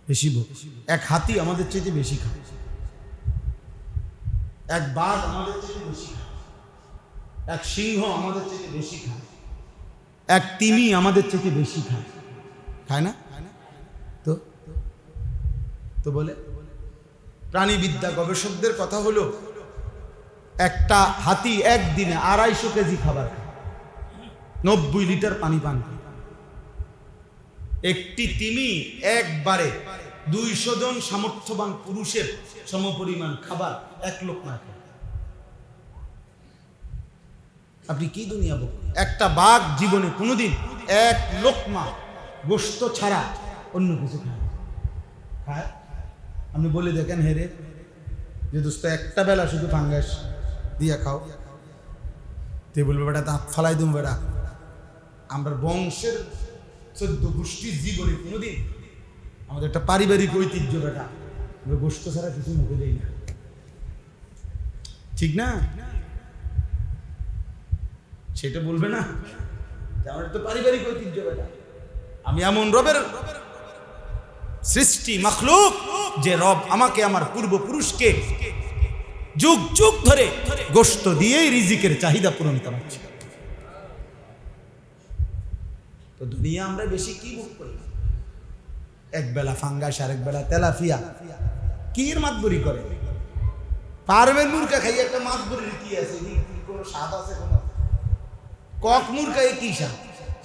বেশি ভোগ। এক হাতি আমাদের চাইতে বেশি খায়, এক বাঘ আমাদের চাইতে বেশি খায়, এক সিংহ আমাদের চাইতে বেশি খায়, এক তিমি আমাদের চাইতে বেশি খায়, খায় না? তো তো বলে প্রাণীবিদ্যা গবেষকদের কথা হলো, একটা হাতি একদিনে 250 কেজি খাবার খায়, 90 লিটার পানি পান করে। একটি তিমি একবারে 200 জন সামর্থ্যবান পুরুষের সমপরিমাণ খাবার এক লোকমা খায়। আপনি কি দুনিয়া বল? একটা বাঘ জীবনে কোনোদিন এক লোকমা গোশত ছাড়া অন্য কিছু খায়? খায়? আপনি বলে দেখেন হেরে যে দোস্ত একটা বেলা শুধু ফাঙ্গাস দিয়া খাও, তুই বলবে বেটা দাঁত ফালাই দুম বেটা। আমরা বংশের 14 গোষ্ঠীর জীবনে কোনোদিন আমাদের একটা পারিবারিক ঐতিহ্য বেটা, আমরা গোশত ছাড়া কিছু মুখে দেই না, ঠিক না? সেটা বলবে না যে আমার একটা পারিবারিক ঐতিহ্য বেটা। আমি এমন রবের সৃষ্টি মাখলুক যে রব আমাকে আমার পূর্বপুরুষকে যুগ যুগ ধরে গোশত দিয়েই রিজিকের চাহিদা পূরণ করাচ্ছে। তো দুনিয়া আমরা বেশি কি ভোগ করি? এক বেলা ফাঙ্গাস আর এক বেলা তেলাফিয়া, কির মাতবুরি করে? পারবেন মুরগা খাই একটা মাতবুরির কি আছে? কোনো স্বাদ আছে? কোনো কক মুরগায় কি স্বাদ?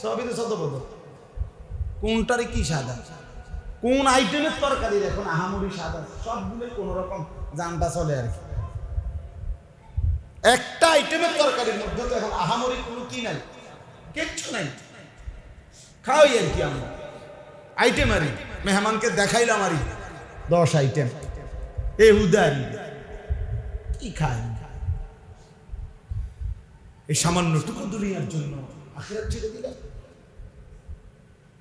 সবই তো শতপদ, কোনটারে কি স্বাদ আছে? কোন আইটেমের তরকারির এখন আহামরি স্বাদ আছে? সবগুলোই কোন রকম জানটা চলে আর কি। একটা আইটেমের তরকারির মধ্যে তো এখন আহামরি কোনো কি নাই, কিচ্ছু নাই, খাওয়াই আর কি। আমরা আইটেম আরই মেহমানকে দেখাইলাম আরই 10 আইটেম, এ হুদারি কি খায়? এই সামান্যটুকু দুনিয়ার জন্য আখিরাত ছেড়ে দিলেন।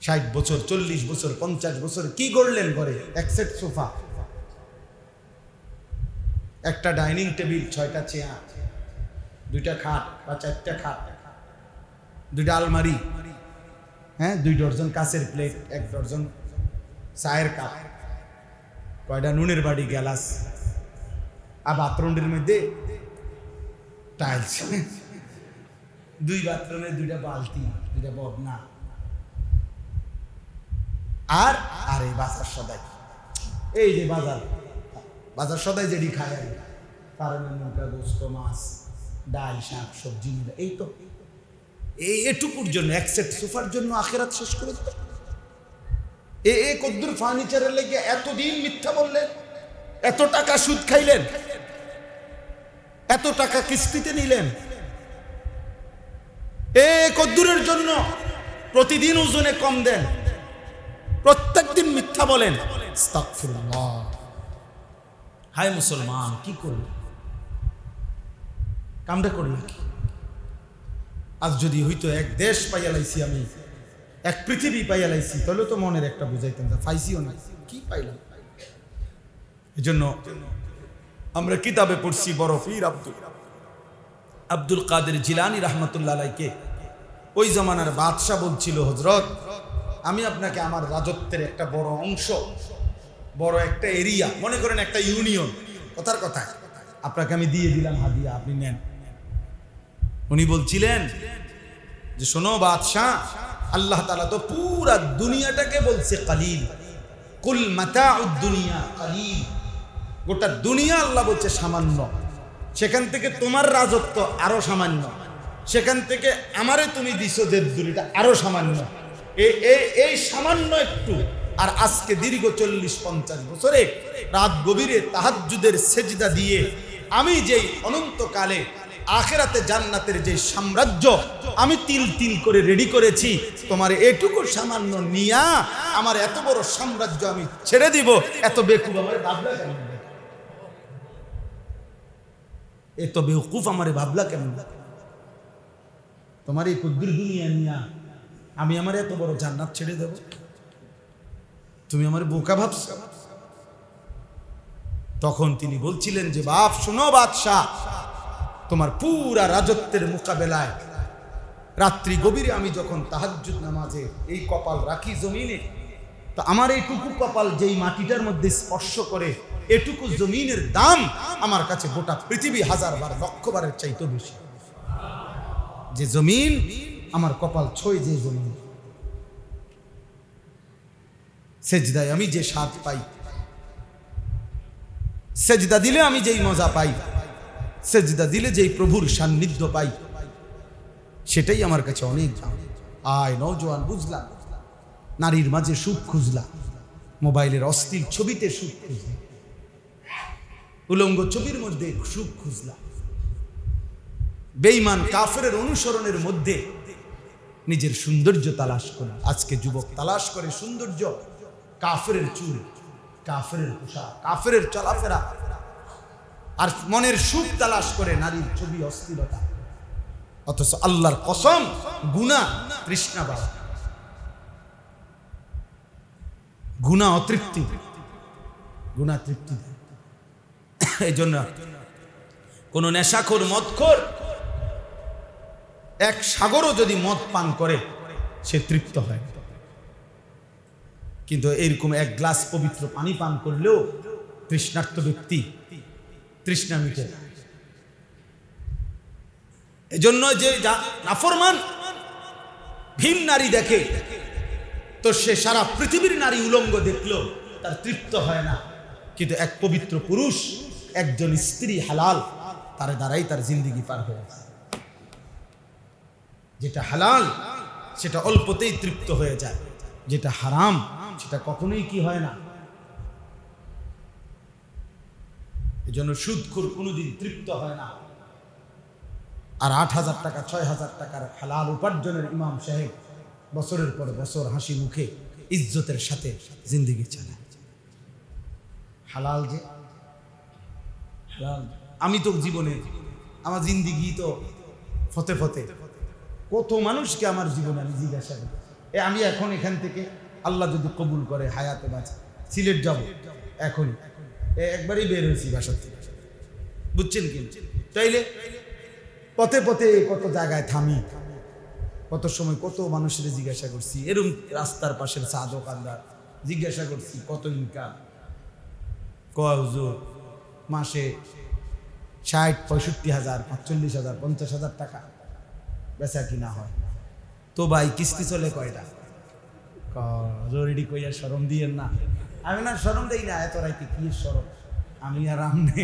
60 বছর, 40 বছর, 50 বছর কি করলেন? ঘরে এক সেট সোফা, একটা ডাইনিং টেবিল, 6টা চেয়ার, 2টা খাট বা 4টা খাট, 2টা আলমারি, হ্যাঁ, 2 ডজন কাঁচের প্লেট, 1 ডজন চায়ের কাপ, কয়টা নুনের বাড়ি গ্যালাস, আর বাথরুমের মধ্যে টাইলস, 2 বাথরুমে 2টা বালতি, 2টা বদনা, আর আর এই বাজার সদাই, এই যে বাজার সদাই যেটি খায় আর কারণে নৌকা, গোস্ত, মাছ, ডাল, শাক, সবজি, এই তো এটুকুর জন্য, এক সেট সোফার জন্য আখেরাত শেষ করে দিত। কদ্দুর ফার্নিচারের লেগে এতদিন মিথ্যা বললেন, এত টাকা সুদ খাইলেন, এত টাকা কিস্তিতে নিলেন, কদ্দুরের জন্য প্রতিদিন ওজনে কম দেন, প্রত্যেকদিন মিথ্যা বলেন। আস্তাগফিরুল্লাহ। হায় মুসলমান, কি করল, কামটা করল কি? আজ যদি হইতো এক দেশ পাইয়া লাইছি, আমি এক পৃথিবী পাইয়া লাইছি, তাহলে তো মনের একটা বুঝাইতাম, ফাইসিও না, কি পাইলাম। এই জন্য আমরা কিতাবে পড়ছি, বড় পীর আব্দুল কাদের জিলানী রাহমাতুল্লাহ আলাইকে ওই জমানার বাদশা বলছিল, হযরত, আমি আপনাকে আমার রাজত্বের একটা বড় অংশ, বড় একটা এরিয়া, মনে করেন একটা ইউনিয়ন, কথার কথা, আপনাকে আমি দিয়ে দিলাম হাদিয়া, আপনি নেন। উনি বলছিলেন যে, শোনো বাদশাহ, আল্লাহ তাআলা তো পুরা দুনিয়াটাকে বলছে কালিল, কুল মাতাউদ দুনিয়া কালিল, গোটা দুনিয়া আল্লাহ বলছে সামান্য, সেখান থেকে তোমার রাজত্ব আরো সামান্য, সেখান থেকে আমারে তুমি দিছো দেড়দুনিটা আরো সামান্য, এই সামান্য একটু। আর আজকে দীর্ঘ 40-50 বছরে রাত গভীরে তাহাজ্জুদের সেজদা দিয়ে আমি যেই অনন্তকালে আখিরাতে জান্নাতের যে সাম্রাজ্য আমি তিল তিল করে রেডি করেছি, তোমার এটুকু সামান্য নিয়া আমার এত বড় সাম্রাজ্য আমি ছেড়ে দিব, এত বেকুব আমারে ভাবলা কেন? এত বেকুফ আমারে ভাবলা কেন? তোমার এই কুদ্দুর দুনিয়া নিয়া আমি আমার এত বড় জান্নাত ছেড়ে দেব? তুমি আমার বোকা ভাবছো? তখন তিনি বলছিলেন যে, বাপ শোনো বাদশাহ, তোমার পুরা রাজত্বের মোকাবেলায় রাত্রি গভীরে আমি যখন তাহাজ্জুদ নামাজে এই কপাল রাখি জমিনে, তো আমার এইটুকু কপাল যেই মাটিটার মধ্যে স্পর্শ করে, এটুকু জমিনের দাম আমার কাছে গোটা পৃথিবী 1000 বার, লক্ষ বারের চাইতে বেশি। যে জমিন আমার কপাল ছয়, যে জমিন সেজদায় আমি যে স্বাদ পাই, সেজদা দিলে আমি যেই মজা পাই, সেজদা দিলে যেই প্রভুর সান্নিধ্য পাই, সেটাই আমার কাছে অনেক দাম। আয় নওজোয়ান, বুঝলাম, নারীর মাঝে সুখ খুঁজলা, মোবাইলের অশ্লীল ছবিতে সুখ খুঁজলা, উলঙ্গ ছবির মধ্যে সুখ খুঁজলা, বেঈমান কাফেরের অনুসরণের মধ্যে নিজের সৌন্দর্য তালাশ করে। আজকে যুবক তালাশ করে সৌন্দর্য, কাফেরের চুল, কাফেরের পোশাক, কাফেরের চলাফেরা, আর মনের সুখ তালাশ করে নারীর ছবি, অস্থিরতা। অথচ আল্লাহর কসম, গুনাহ তৃষ্ণা বাড়া, গুনাহ অতৃপ্তি, গুনাহ তৃপ্তি। এই জন্য কোন নেশাখোর, মদখোর এক সাগরও যদি মদ পান করে সে তৃপ্ত হয়, কিন্তু এরকম এক গ্লাস পবিত্র পানি পান করলেও তৃষ্ণার্ত ব্যক্তি তৃষ্ণা মিটে। এজন্য যে নাফরমান ভিন নারী দেখে, তো সে সারা পৃথিবীর নারী উলঙ্গ দেখলেও তার তৃপ্ত হয় না, কিন্তু এক পবিত্র পুরুষ, একজন স্ত্রী হালাল, তার দ্বারাই তার জিন্দেগি পার হয়ে যায়। যেটা হালাল সেটা অল্পতেই তৃপ্ত হয়ে যায়, যেটা হারাম সেটা কখনোই কি হয় না। এজন্য সুদখোর কোনোদিন তৃপ্ত হয় না। আর 8000 টাকা 6000 টাকার হালাল উপার্জনের ইমাম সাহেব বছরের পর বছর হাসি মুখে ইজ্জতের সাথে জিন্দেগি চালায়। হালাল যে হালাল, আমি তো জীবনে আমার জিন্দেগি তো ফতে ফতে, কত মানুষকে আমার জীবনে আমি জিজ্ঞাসা করি, আমি এখন এখান থেকে আল্লাহ যদি কবুল করে হায়াতে বাঁচে সিলেট যাব, এখন একবারই বের হয়েছি বাসার থেকে, বুঝছেন কি? তাইলে পথে পথে কত জায়গায় থামি, কত সময় কত মানুষের জিজ্ঞাসা করছি, এরকম রাস্তার পাশের চা দোকানদার জিজ্ঞাসা করছি কত ইনকাম, হুজুর মাসে 60-65,000, 45,000, 50,000 টাকা বেচা কিনা হয়। তো ভাই কিস্তি চলে কয়টা? জরুরি কইয়া শরম দিয়েন না। আমি না শরম দেই না, এত রাইতে কি শরম, আমি আর আমনে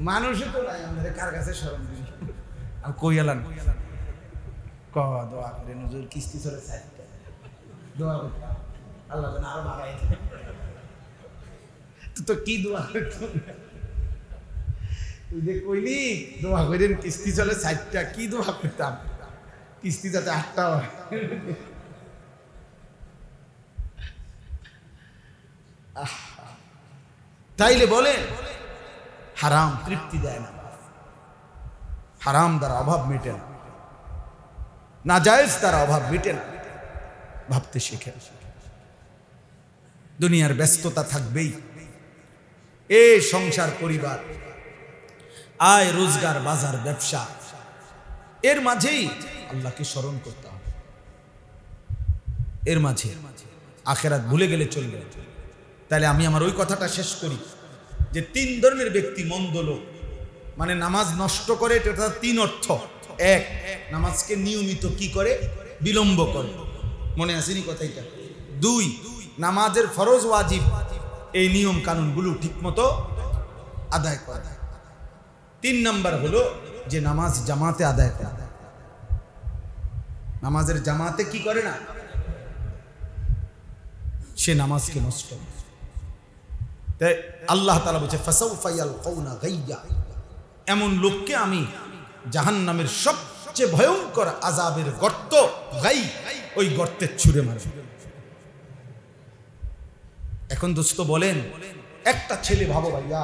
মানুষে তো নাই, আমাদের কার কাছে শরম দিই আর কই এলাম দোয়া করেন হুজুর কিস্তি চলে চাইতে, দোয়া করতে আল্লাহ যেন আরো বাড়াই দেয়। তো কি দোয়া করতো তুই যে কইলি দোয়া করেন কিস্তি চলে 60টা, কি দোয়া করতাম কিস্তি যাতে 8টা হয়। তাইলে বলে হারাম তৃপ্তি দেয় না, হারাম দ্বারা অভাব মেটে না, নাজায়েজ দ্বারা অভাব মেটে না। ভাবতে শিখে, দুনিয়ার ব্যস্ততা থাকবেই, এ সংসার পরিবার আয় রোজগার বাজার ব্যবসা, এর মাঝেই আল্লাহকে স্মরণ করতে হবে। এর মাঝে আখেরাত ভুলে গেলে চলবে। তাহলে আমি আমার ওই কথাটা শেষ করি যে 3 ধরনের ব্যক্তি মন্দ লোক, মানে নামাজ নষ্ট করে, এটা 3 অর্থ। 1, নামাজকে নিয়মিত কি করে? বিলম্ব করে। মনে আসেনি কথাটা? 2, নামাজের ফরজ ওয়াজিব এই নিয়ম কানুনগুলো ঠিকমতো আদায় করে। 3 নাম্বার হলো যে নামাজ জামাতে আদায় করে। নামাজের জামাতে কি করে না, সে নামাজকে নষ্ট করে। তাই আল্লাহ তাআলা বলছে ফাসাউফা ইয়ালকাউনা গাইয়া, এমন লোককে আমি জাহান্নামের সবচেয়ে ভয়ঙ্কর আযাবের গর্ত গাই, ওই গর্তে ছুঁড়ে মারব। এখন দোস্ত বলেন, একটা ছেলে ভাবো ভাইয়া,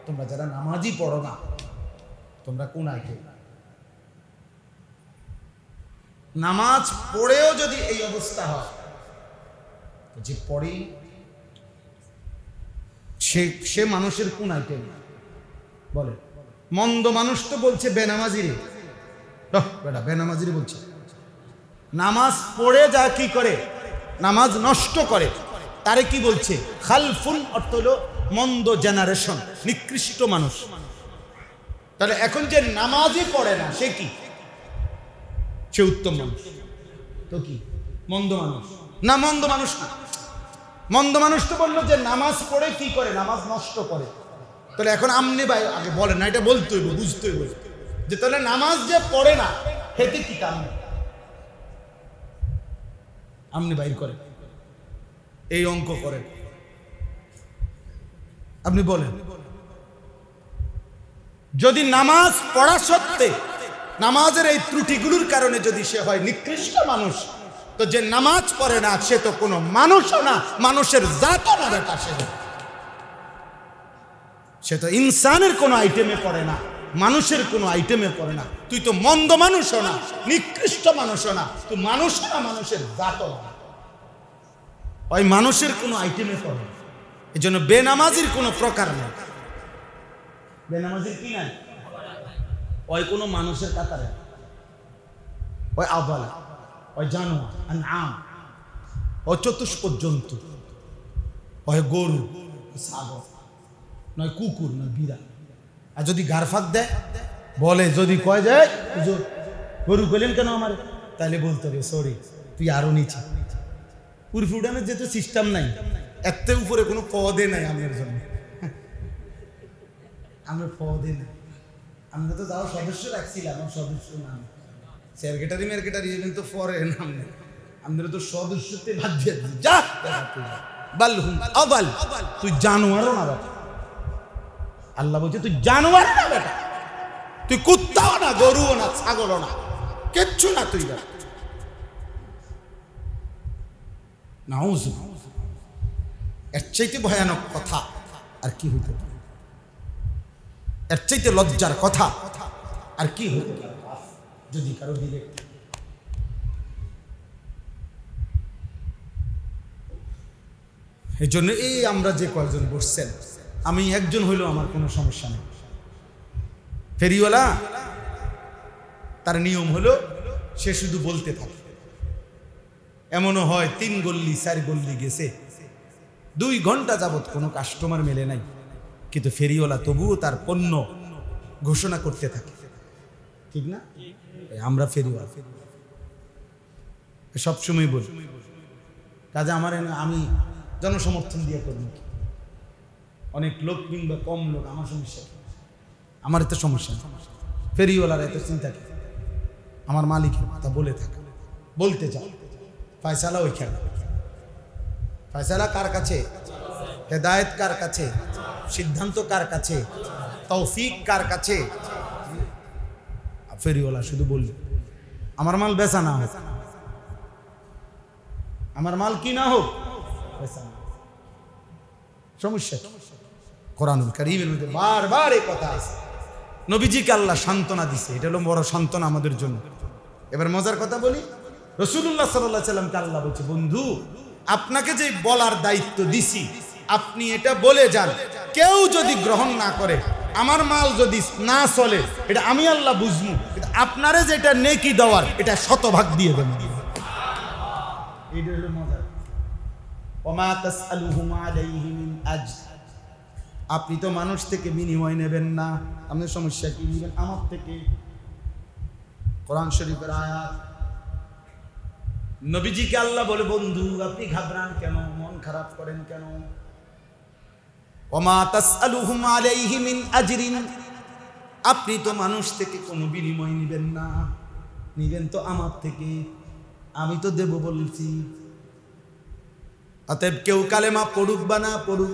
তোমরা যারা নামাজই পড়ো না, তোমরা কোন আইকে? নামাজ পড়েও যদি এই অবস্থা হয়, যে পড়ে সে মানুষের কোন আইটেম? বলে মন্দ মানুষ তো বলছে বেনামাজি রে, বেটা বেনামাজি রে বলছে। নামাজ পড়ে যা কি করে, নামাজ নষ্ট করে, তারে কি বলছে? খালফুন, অর্থ হলো মন্দ জেনারেশন, নিকৃষ্ট মানুষ। তাহলে এখন যে নামাজই পড়ে না, সে কি? সে উত্তম মানুষ। তো কি মন্দ মানুষ? না, মন্দ মানুষ না। মন্দ মানুষ তো বললো যে নামাজ পড়ে কি করে, নামাজ নষ্ট করে। তাহলে এখন আমনি ভাই আগে বলেন না, এটা বলতে হইব, বুঝতে হইব যে তাহলে নামাজ যে পড়ে না হেতে কি কাম? আমনি বাইর করেন, এই অঙ্ক করেন, আপনি বলেন। যদি নামাজ পড়া সত্ত্বে নামাজের এই ত্রুটিগুলোর কারণে যদি সে হয় নিকৃষ্ট মানুষ, তো যে নামাজ পড়ে না সে তো কোনো মানুষও না, মানুষের জাতও না বেটা। সে তো ইনসানের কোনো আইটেমে পড়ে না, মানুষের কোনো আইটেমে পড়ে না। তুই তো মন্দ মানুষও না, নিকৃষ্ট মানুষও না, তুই মানুষও না, মানুষের জাতও না, ওই মানুষের কোনো আইটেমে পড়ে না। এই জন্য বেনামাজির কোনো প্রকার নেই। বেনামাজির কি নাই? ওই কোনো মানুষের কাতারে, ওই আবালা, ওই জানোয়ার, আনআম, ওই চতুষ্পদ জন্তু, ওই গরু, ছাগল, নয় কুকুর, নয় বিড়াল। আর যদি গারফাত দেয়, বলে যদি কয় যায় গরু কইলেন কেন আমার, তাহলে বলতে হবে সরি, তুই আরো নিচে। উড়ফুডানের যেহেতু সিস্টেম নাই, এত উপরে কোনো পদে নাই আমাদের জন্য, আমরা পদে নাই। আমরা তো যাও সদস্য রাখছিলাম, সদস্য নাম সেক্রেটারি মার্কেটারি তো পরে নাম নেই, আমরা তো সদস্যতে বাদ দিয়ে যা বালহুম আবাল, তুই জানোয়ারও না বেটা। আল্লাহ বলছে তুই জানোয়ার না বেটা, তুই কুত্তাও না, গরুও না, ছাগলও না, কিচ্ছু না তুই বেটা। নাউযুবিল্লাহ, এর চাইতে ভয়ানক কথা আর কি হইতে পারে? এর চাইতে লজ্জার কথা আর কি হইতে পারে? যদি কারো দিলে এই জন্য এই আমরা যে কয়েকজন বসছেন, আমি একজন হইলেও আমার কোনো সমস্যা নেই। ফেরিওয়ালা তার নিয়ম হলো সে শুধু বলতে থাকে। এমনও হয় 3 গল্লি 4 গল্লি গেছে, 2 ঘন্টা যাবত কোনো কাস্টমার মেলে নাই, কিন্তু ফেরিওয়ালা তবুও তার পণ্য ঘোষণা করতে থাকে, ঠিক না? আমরা ফেরিওয়ালা সবসময় বলি, কাজে আমি জনসমর্থন দিয়ে করবো, অনেক লোক কিংবা কম লোক আমার সমস্যা, আমার এত সমস্যা, ফেরিওয়ালার এত চিন্তা কি, আমার মালিকের কথা বলে থাকে, বলতে চাও, ফয়সালা ওইখানে। ফয়সালা কার কাছে? হেদায়েত কার কাছে? সিদ্ধান্ত কার কাছে? তৌফিক কার কাছে? ফেরিওয়ালা শুধু বলল আমার মাল বেচা না হোক, আমার মাল কি না হোক, সমস্যা। কোরআনুল কারীমের মধ্যে বারবার এই কথা আছে। নবীজিকে আল্লাহ সান্ত্বনা দিছে, এটা হলো বড় সান্ত্বনা আমাদের জন্য। এবার মজার কথা বলি, রাসূলুল্লাহ সাল্লাল্লাহু আলাইহি সাল্লামকে আল্লাহ বলছে, বন্ধু আপনাকে যে বলার দায়িত্ব দিছি আপনি এটা বলে যান, কেউ যদি গ্রহণ না করে, আমার মাল যদি না চলে, এটা আমি আল্লাহ বুঝবো, কিন্তু আপনারে যেটা নেকি দেওয়ার এটা শতভাগ দিয়ে দেন। এইটা হলো মজা। ওমা তাসআলুহুম আলাইহি মিন আজর, আপনি তো মানুষ থেকে বিনিময় নেবেন না, আপনার সমস্যা কি নেবেন? আমার থেকে। কোরআন শরীফের আয়াত। নবীজিকে আল্লাহ বলে, বন্ধু আপনি ঘাবড়ান কেন, মন খারাপ করেন কেন? ওমা তাসআলুহুম আলাইহি মিন আজরিন, আপনি তো মানুষ থেকে কোনো বিনিময় নেবেন না, নেবেন তো আমার থেকে, আমি তো দেব বলছি। অতএব কেউ কালেমা পড়ুক বা না পড়ুক,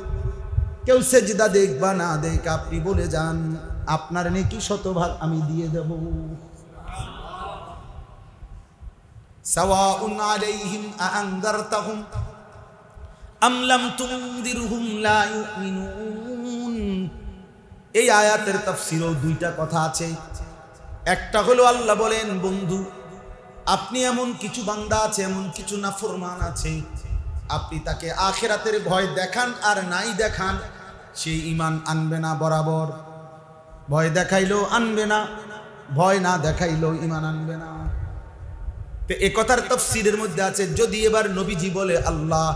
কেউ সেজদা দেখ বা না দেখ, আপনি বলে যান আপনার নেকি শতভাগ আমি দিয়ে দেব। সাওয়াউন আলাইহিম আআনযারতাহুম আম লাম তুনযিরহুম লা ইউমিনুন। এই আয়াতের তাফসীরেও 2টা কথা আছে। একটা হলো আল্লাহ বলেন, বন্ধু আপনি এমন কিছু বান্দা আছে, এমন কিছু নাফরমান আছে, আপনি তাকে আখিরাতের ভয় দেখান আর নাই দেখান, সে ঈমান আনবে না বরাবর। ভয় দেখাইলেও আনবে না, ভয় না দেখাইলেও ঈমান আনবে না। তো এই কথার তাফসীরের মধ্যে আছে, যদি এবার নবীজি বলে আল্লাহ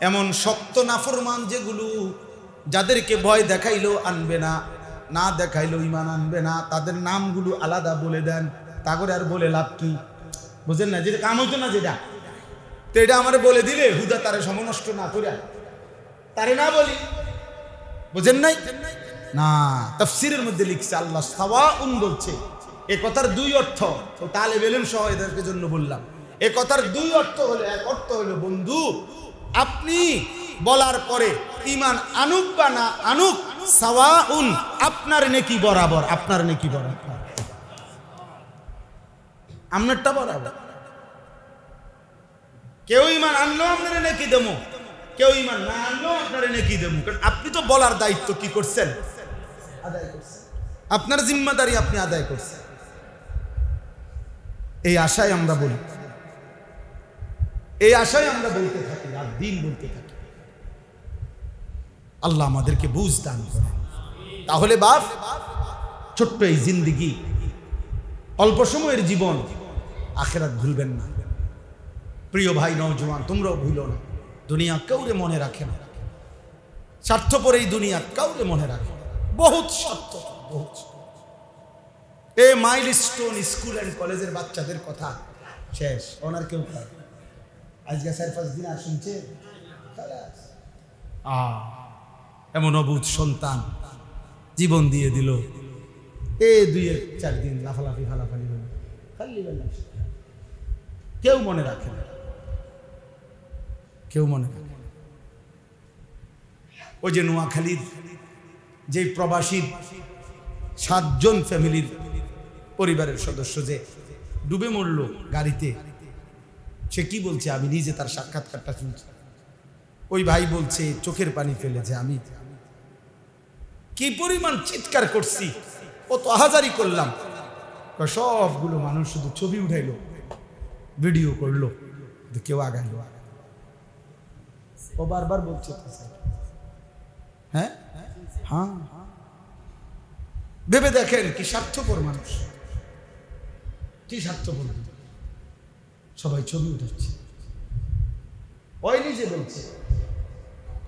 এমন শক্ত নাফরমান যেগুলো, যাদেরকে ভয় দেখাইলেও আনবে না, না দেখাইলেও ঈমান আনবে না, তাদের নামগুলো আলাদা বলে দেন, তা করে আর বলে লাভ কি? বুঝেন না, যেটা কাম হইতো না যেটা, তো এটা আমার বলে দিলে হুদা তারে সমনষ্ট না করে তারে না বলি, বুঝেন নাই না? তাফসীরের মধ্যে লিখছে আল্লাহ সাওয়াউন বলছে, এই কথার 2 অর্থ, তো তালেব ইলম সহ এদেরকে জন্য বললাম, এই কথার 2 অর্থ হলো, এক অর্থ হলো বন্ধু আপনি বলার পরে ঈমান আনুক বা না আনুক, সাওয়াউন, আপনার নেকি বরাবর, আপনার নেকি বরাবর, আপনারটা বরাবর। কেউ ঈমান আনলো আপনারে নেকি দেবো, কেউ ঈমান না আনলো আপনারে নেকি দেবো, কারণ আপনি তো বলার দায়িত্ব কি করছেন? আদায় করছেন, আপনার জিম্মাদারি আপনি আদায় করছেন। এই আশায় আমরা বলি, এই আশায় আমরা বলতে থাকি, আর দিন বলতে থাকি। আল্লাহ আমাদেরকে বুঝ দান করেন। তাহলে বাপ, ছোট্ট এই জিন্দেগি, অল্প সময়ের জীবন, আখিরাত ভুলবেন না। প্রিয় ভাই নওজোয়ান, তোমরাও ভুলো না, দুনিয়া কাউরে মনে রাখে না, স্বার্থপর এই দুনিয়া কাউরে মনে রাখে, বহুত স্বার্থ, বহুত। এই মাইলস্টোন স্কুল অ্যান্ড কলেজের বাচ্চাদের কথা শেষ, ওনার কেউ খায় আজকে 4-5 দিন আর শুনছে, এমন অবুধ সন্তান জীবন দিয়ে দিল, এই 2-4 দিন লাফালাফি ফালাফালি হল, খালি কেউ মনে রাখে না, কেউ মনে রাখে না। ওই যে নোয়াখালীর যে প্রবাসী 7 জন ফ্যামিলির পরিবারের সদস্য যে ডুবে মরল গাড়িতে, সে কি বলছে, আমি নিজে তার সাক্ষাৎকারটা শুনছি। ওই ভাই বলছে চোখের পানি ফেলেছে, আমি কি পরিমাণ চিৎকার করছি, কত আহাজারি করলাম, সবগুলো মানুষ শুধু ছবি উঠাইলো, ভিডিও করলো, কেউ আগাইলো। ও বারবার বলছে, হ্যাঁ হ্যাঁ, ভেবে দেখেন কি স্বার্থপর মানুষ। কি স্বার্থপর, সবাই ছবি উঠাচ্ছে। ওই নিজে বলছে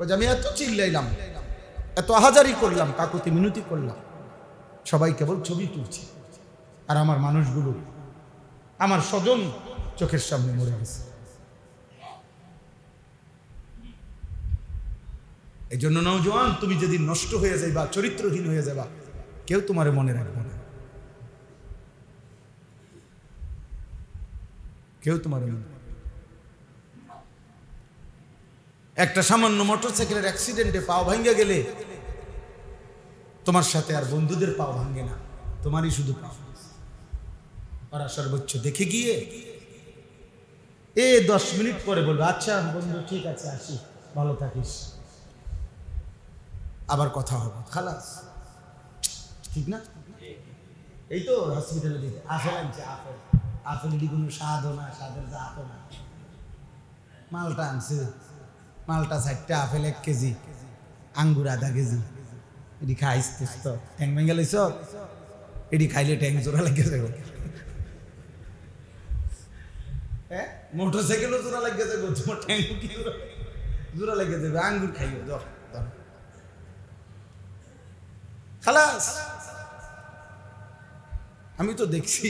যে আমি এত চিল্লাইলাম, এত আহাজারি করলাম, কাকুতি মিনতি করলাম, সবাই কেবল ছবি তুলছে, আর আমার মানুষগুলো, আমার স্বজন চোখের সামনে মরে গেছে। এই জন্য নওজোয়ান, তুমি যেদিন নষ্ট হয়ে যাইবা, চরিত্রহীন হয়ে যাবা, কেউ তোমারে মনে রাখবে না, কেউ তোমার মনে। একটা সামান্য মোটরসাইকেলের অ্যাক্সিডেন্টে পাও ভাঙ্গে গেলে তোমার সাথে আর বন্ধুদের পাও ভাঙ্গে না, তোমারই শুধু পাও। ওরা সর্বোচ্চ দেখে গিয়ে 10 মিনিট পরে বলবে, আচ্ছা বন্ধু ঠিক আছে, আসি, ভালো থাকিস, আবার কথা হবে, খালাস। ঠিক না? এই তো হসপিটালে দিতে আপেল আনছে, আপেল, আপেল দি কোনো স্বাদও না, স্বাদের জাতও না। মালটা আনছে, মালটা 4টা, আপেল 1 কেজি, আঙ্গুর আধা কেজি। এটি খাইস তো ট্যাং ভেঙে লাইছ, এটি খাইলে ট্যাং জোড়া লেগে যাবে। হ্যাঁ, মোটরসাইকেলও জোড়া লেগে যাবে, তোমার ট্যাং কি জোড়া লেগে যাবে। আঙ্গুর খাইও, খালাস। আমি তো দেখছি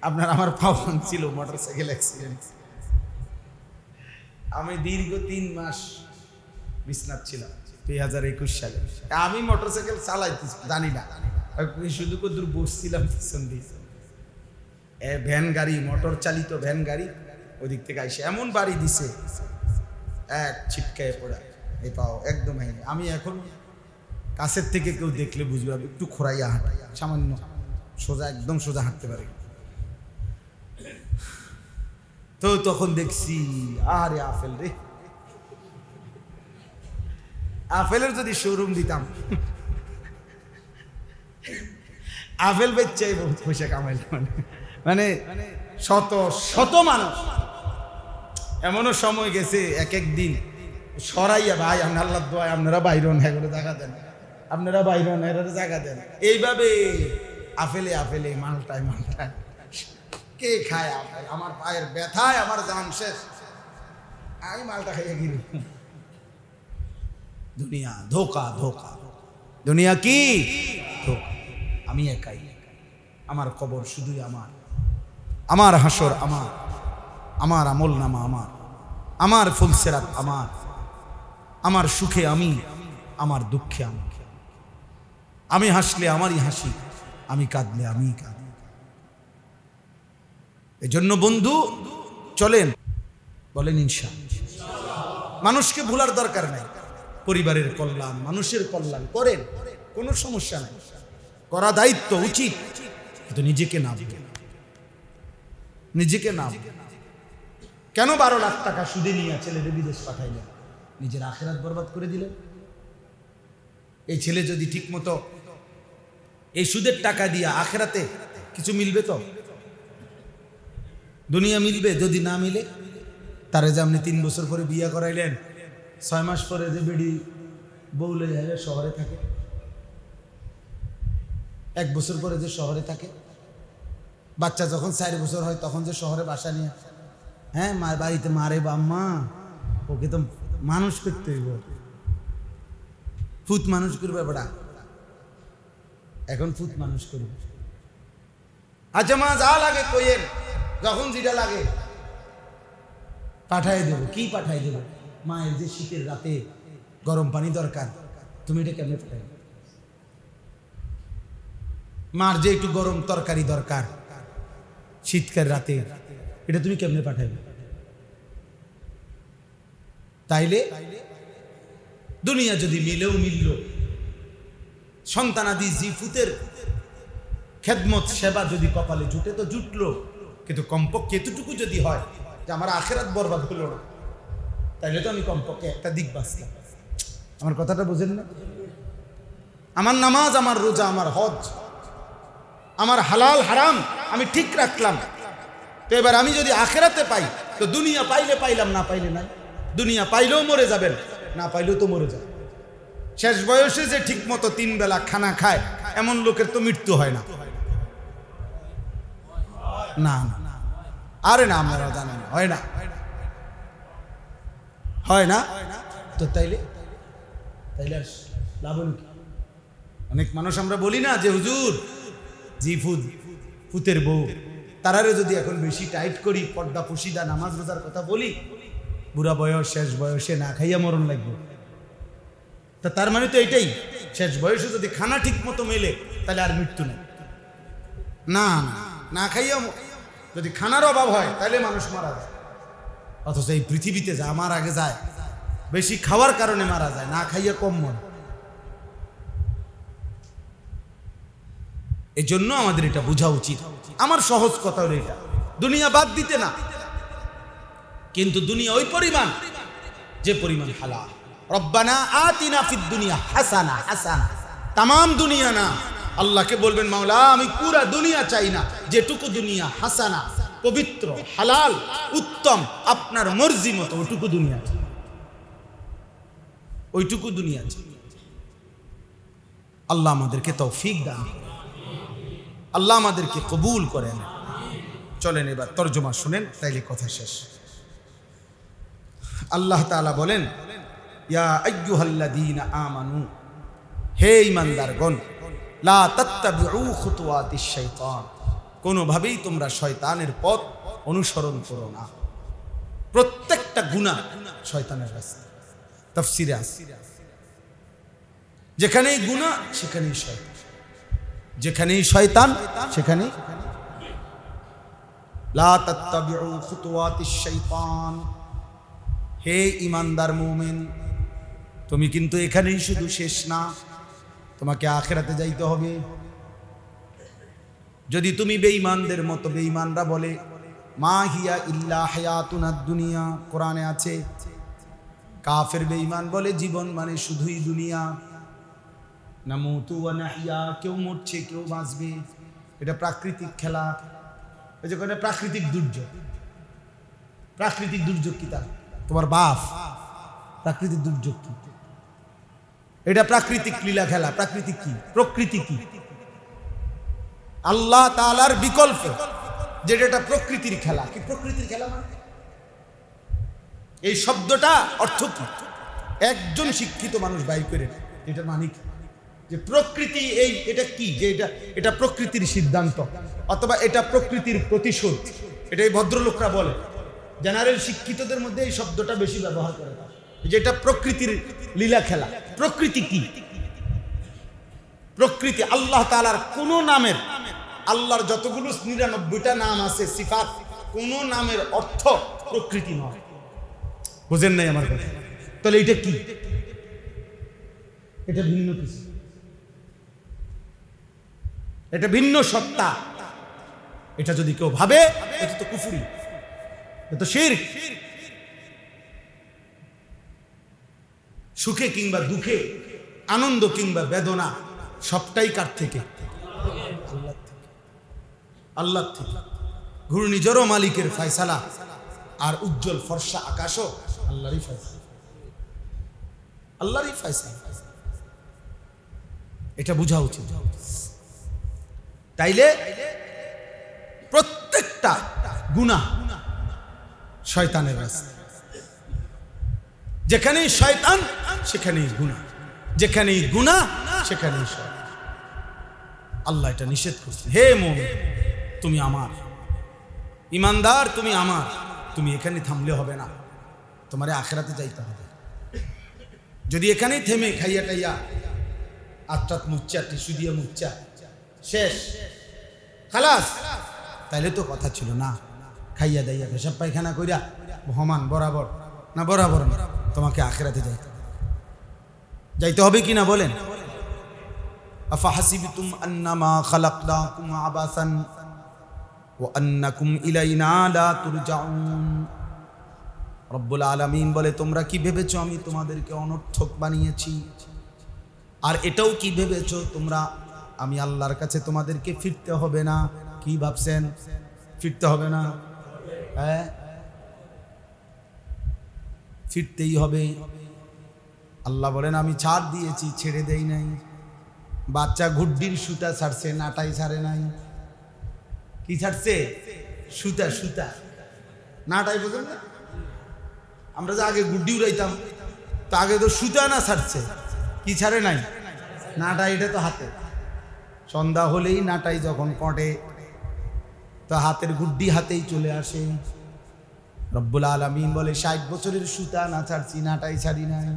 আপনার, আমার পাও ভাঙছিল মোটরসাইকেল অ্যাক্সিডেন্ট। আমি দীর্ঘ 3 মাস বিছনাত ছিলাম 2021 সালে। আমি মোটরসাইকেল চালাইতেছি জানি না, শুধু কদূর বসছিলাম পিছন দিয়ে। ভ্যান গাড়ি, মোটর চালিত ভ্যান গাড়ি ওদিক থেকে আইসে এমন বাড়ি দিছে, এক ছিটকায় পড়া, এই পাও একদম হয়নি। আমি এখন কাছের থেকে কেউ দেখলে বুঝবে, একটু খোরাইয়া হাঁটা, সামান্য সোজা, একদম সোজা হাঁটতে পারে। তো তখন দেখছি, আরে আপেল রে, আপেলের যদি শোরুম দিতাম, আপেল বেচাই বহুত পয়সা কামাইলাম। মানে শত শত মানুষ। এমনও সময় গেছে, এক দিন সরাইয়া, ভাই আমরা আল্লাহর দোয়ায়, আপনারা বাইরন, হ্যাঁ করে জায়গা দেন, আপনারা বাইরন, হ্যাঁ জায়গা দেন, এইভাবে আপেলে আপেলে, মালটায় মালটায়। কে খায় আপেল? আমার পায়ের ব্যথায় আমার জান শেষ, আমি মালটা খাইয়ে গিরি। দুনিয়া ধোকা, ধোকা, দুনিয়া কি ধোকা। আমি একাই, আমার কবর শুধুই আমার, আমার হাসর আমার, আমার আমল নামা আমার, আমার ফুলসেরাত আমার, আমার সুখে আমি, আমার দুঃখে আমি। আমি হাসলে আমারই হাসি, আমি কাঁদলে আমিই কাঁদি। এজন্য বন্ধু চলেন, বলেন ইনশাআল্লাহ। মানুষকে ভুলার দরকার নাই, পরিবারের কল্যাণ, মানুষের কল্যাণ করেন, কোনো সমস্যা নাই, করা দায়িত্ব উচিত, কিন্তু নিজেকে না ভুলেন, নিজেকে না ভুলেন। কেন 12 লাখ টাকা সুদে নিয়ে ছেলেদের বিদেশ পাঠাইলেন? নিজের আখিরাত বরবাদ করে দিলেন। এই ছেলে যদি ঠিক মতো এই সুদের টাকা দিয়ে আখিরাতে কিছু মিলবে তো? দুনিয়া মিলবে? যদি না মিলে, তারে যে আপনি 3 বছর পরে বিয়ে করাইলেন, 6 মাস পরে যে বেডি বউলে যাবে শহরে থাকে, 1 বছর পরে যে শহরে থাকে, বাচ্চা যখন 4 বছর হয় তখন যে শহরে বাসা নিয়ে, হ্যাঁ মার বাড়িতে মারে বাম্মা, ওকে তো মানুষ করতে হইব, ফুত মানুষ করবে বেটা, এখন ফুত মানুষ করবে। আচ্ছা মা যা লাগে কইেন, যখন যেটা লাগে পাঠাই দেবো। কি পাঠাই দেবো? মায়ের যে শীতের রাতে গরম পানি দরকার, তুমি এটা কেমনে পাঠাই? মার যে একটু গরম তরকারি দরকার শীতকাল রাতে, এটা তুমি কেমনে পাঠাইবে? তাইলে দুনিয়া যদি মিলেও মিলল, সন্তানাদি জিফুতের খেদমত সেবা যদি কপালে জুটে তো জুটলো, কিন্তু কমপক্ষে এতটুকু যদি হয় যে আমার আখিরাত বরবাদ হলো না, তাইলে তো আমি কমপক্ষে একটা দিক বাঁচলাম। আমার কথাটা বুঝেন না? আমার নামাজ, আমার রোজা, আমার হজ, আমার হালাল হারাম আমি ঠিক রাখলাম, তো এবার আমি যদি আখিরাতে পাই তো দুনিয়া পাইলে পাইলাম, না পাইলে নাই। দুনিয়া পাইলেও মরে যাবেন, না পাইলেও তো মরে যাবে। শেষ বয়সে যে ঠিক মতো 3 বেলা খানা খায় এমন লোকের তো মৃত্যু হয় না। না না, আরে না, আপনারা জানেন না, হয় না, হয় না তো তাইলে তাইলে আর লাভ হলো কি? অনেক মানুষ আমরা বলি না যে হুজুর জি ফুতের বউ, তারারে যদি এখন বেশি টাইট করি, পর্দা পুশিদা নামাজ রোজার কথা বলি, বুড়া বয়স শেষ বয়সে না খাইয়া মরণ লাগবে। তা তার মানে তো এটাই, শেষ বয়সে যদি খানা ঠিক মতো মেলে তাহলে আর মৃত্যু নেই। না না, না খাইয়া যদি খানার অভাব হয় তাহলে মানুষ মারা যায়। অথচ এই পৃথিবীতে যা আমার আগে যায়, বেশি খাওয়ার কারণে মারা যায়, না খাইয়া কম মরে। এই জন্য আমাদের এটা বোঝা উচিত। আমার সহজ কথা হলো এটা, দুনিয়া বাদ দিতে না, কিন্তু দুনিয়া ওই পরিমাণ যে পরিমাণ হালাল। রব্বানা আতিনা ফিদ দুনিয়া হাসানা, হাসানা তামাম দুনিয়া না, আল্লাহকে বলবেন মাওলা আমি পুরা দুনিয়া চাই না, যেটুকু দুনিয়া হাসানা পবিত্র হালাল উত্তম আপনার মর্জি মতো ওইটুকু দুনিয়া চাই, ওইটুকু দুনিয়া চাই। আল্লাহ আমাদেরকে তৌফিক দান, আল্লাহ আমাদেরকে কবুল করেন। চলেন এবার তরজমা শুনেন, তাইলে কথা শেষ। আল্লাহ তাআলা বলেন ইয়া আইয়ুহাল্লাযীনা আমানু, হে ঈমানদারগণ, লা তাত্তাবিউ খুতুওয়াতিশ শাইতান, কোনোভাবেই তোমরা শয়তানের পথ অনুসরণ করো না। প্রত্যেকটা গুনাহ শয়তানের রাস্তা, তাফসীরে আছে যেখানেই গুনাহ সেখানেই শয়তান, যেখানেই শয়তান সেখানেই। লা তাত্তাবিউ খুতুওয়াতিশ শাইতান, হে ঈমানদার মুমিন, তুমি কিন্তু এখানেই শুধু শেষ না, তোমাকে আখিরাতে যাইতে হবে। যদি তুমি বেঈমানদের মতো, বেঈমানরা বলে মা হিয়া ইল্লা হায়াতুনাদ দুনিয়া, কোরআনে আছে। কাফের বেঈমান বলে জীবন মানে শুধুই দুনিয়া, নামুতু ওয়া নাহইয়া, কেউ মরছে কেউ বাঁচবে, এটা প্রাকৃতিক খেলা। এই যে কোনো প্রাকৃতিক দুর্যোগ, প্রাকৃতিক দুর্যোগ কি? তা তোমার বাপ প্রাকৃতিক দুর্যোগ কি? এটা প্রাকৃতিক লীলা খেলা। প্রাকৃতিক কি? প্রকৃতি কি? আল্লাহ তাআলার বিকল্প, যেটা এটা প্রকৃতির খেলা। কি প্রকৃতির খেলা মানে? এই শব্দটা অর্থ কি? একজন শিক্ষিত মানুষ বাইর করে এটা মানে কি? যে প্রকৃতি এই এটা কি? যে এটা প্রকৃতির সিদ্ধান্ত, অথবা এটা প্রকৃতির প্রতিশোধ, এটা এই ভদ্রলোকরা বলে। জেনারেল শিক্ষিতদের মধ্যে এই শব্দটা বেশি ব্যবহার করে, যেটা প্রকৃতির লীলা খেলা। প্রকৃতি কি? প্রকৃতি আল্লাহ তাআলার কোন নামের, আল্লাহর যতগুলো 99টা নাম আছে সিফাত, কোন নামের অর্থ প্রকৃতি নয়। বুঝেন নাই আমার কথা? তাহলে এটা কি? এটা ভিন্ন কিছু, এটা ভিন্ন সত্তা। এটা যদি কেউ ভাবে এটা তো কুফরি, এটা তো শিরক। সুখে কিংবা দুঃখে, আনন্দ কিংবা বেদনা, সবটাই কার থেকে? আল্লাহ থেকে। আল্লাহ থেকে। ঘূর্ণিঝড়ও মালিকের ফয়সালা, আর উজ্জ্বল ফর্সা আকাশও আল্লাহরই ফয়সালা, আল্লাহরই ফয়সালা। এটা বোঝা উচিত। তাইলে প্রত্যেকটা গুনাহ শয়তানের রাস্তা। যেখানেই শয়তান সেখানেই গুনাহ, যেখানেই গুনাহ সেখানেই শয়তান। আল্লাহ এটা নিষেধ করছে। হে মুমিন, তুমি আমার, ঈমানদার তুমি আমার, তুমি এখানে থামলে হবে না, তোমারে আখিরাতে যাইতে হবে। যদি এখানেই থেমে খাইয়া টাইয়া আত্মাত মুচ্চা, টিস্যু দিয়ে মুচ্চা শেষ খালাস, তাইলে তো কথা ছিল না। খাইয়া দাইয়া পেশাব পায়খানা কইরা ভমান বরাবর না, বরাবর না, তোমাকে আখিরাতে যাইতে হবে কি না বলেন? আফাহাসিবতুম আন্নামা খালাকনাকুম আবাসান ওয়া আন্নাকুম ইলাইনা লা তুরজাউন। রব্বুল আলামিন বলে, তোমরা কি ভেবেছো আমি তোমাদেরকে অনর্থক বানিয়েছি? আর এটাও কি ভেবেছো তোমরা আমি আল্লাহর কাছে তোমাদেরকে ফিরতে হবে না? কি ভাবছেন? ফিরতে হবে না? হ্যাঁ, ফিরতেই হবে। আল্লাহ বলেন আমি ছাড় দিয়েছি, ছেড়ে দেই নাই। বাচ্চা ঘুড্ডির সুতা ছাড়ছে, নাটাই ছাড়ে নাই। কি ছাড়ছে? সুতা সুতা নাটাই বোঝেন না? আমরা যে আগে গুড্ডি উড়াইতাম, তো আগে তো সুতা না ছাড়ছে, কি ছাড়ে নাই? নাটা। এটা তো হাতে, সন্ধ্যা হলেই নাটাই যখন কটে তো হাতের গুড্ডি হাতেই চলে আসে। রব্বুল আলামিন বলে 60 বছরের সুতা না ছাড়ছি, নাটাই ছাড়ি নাই।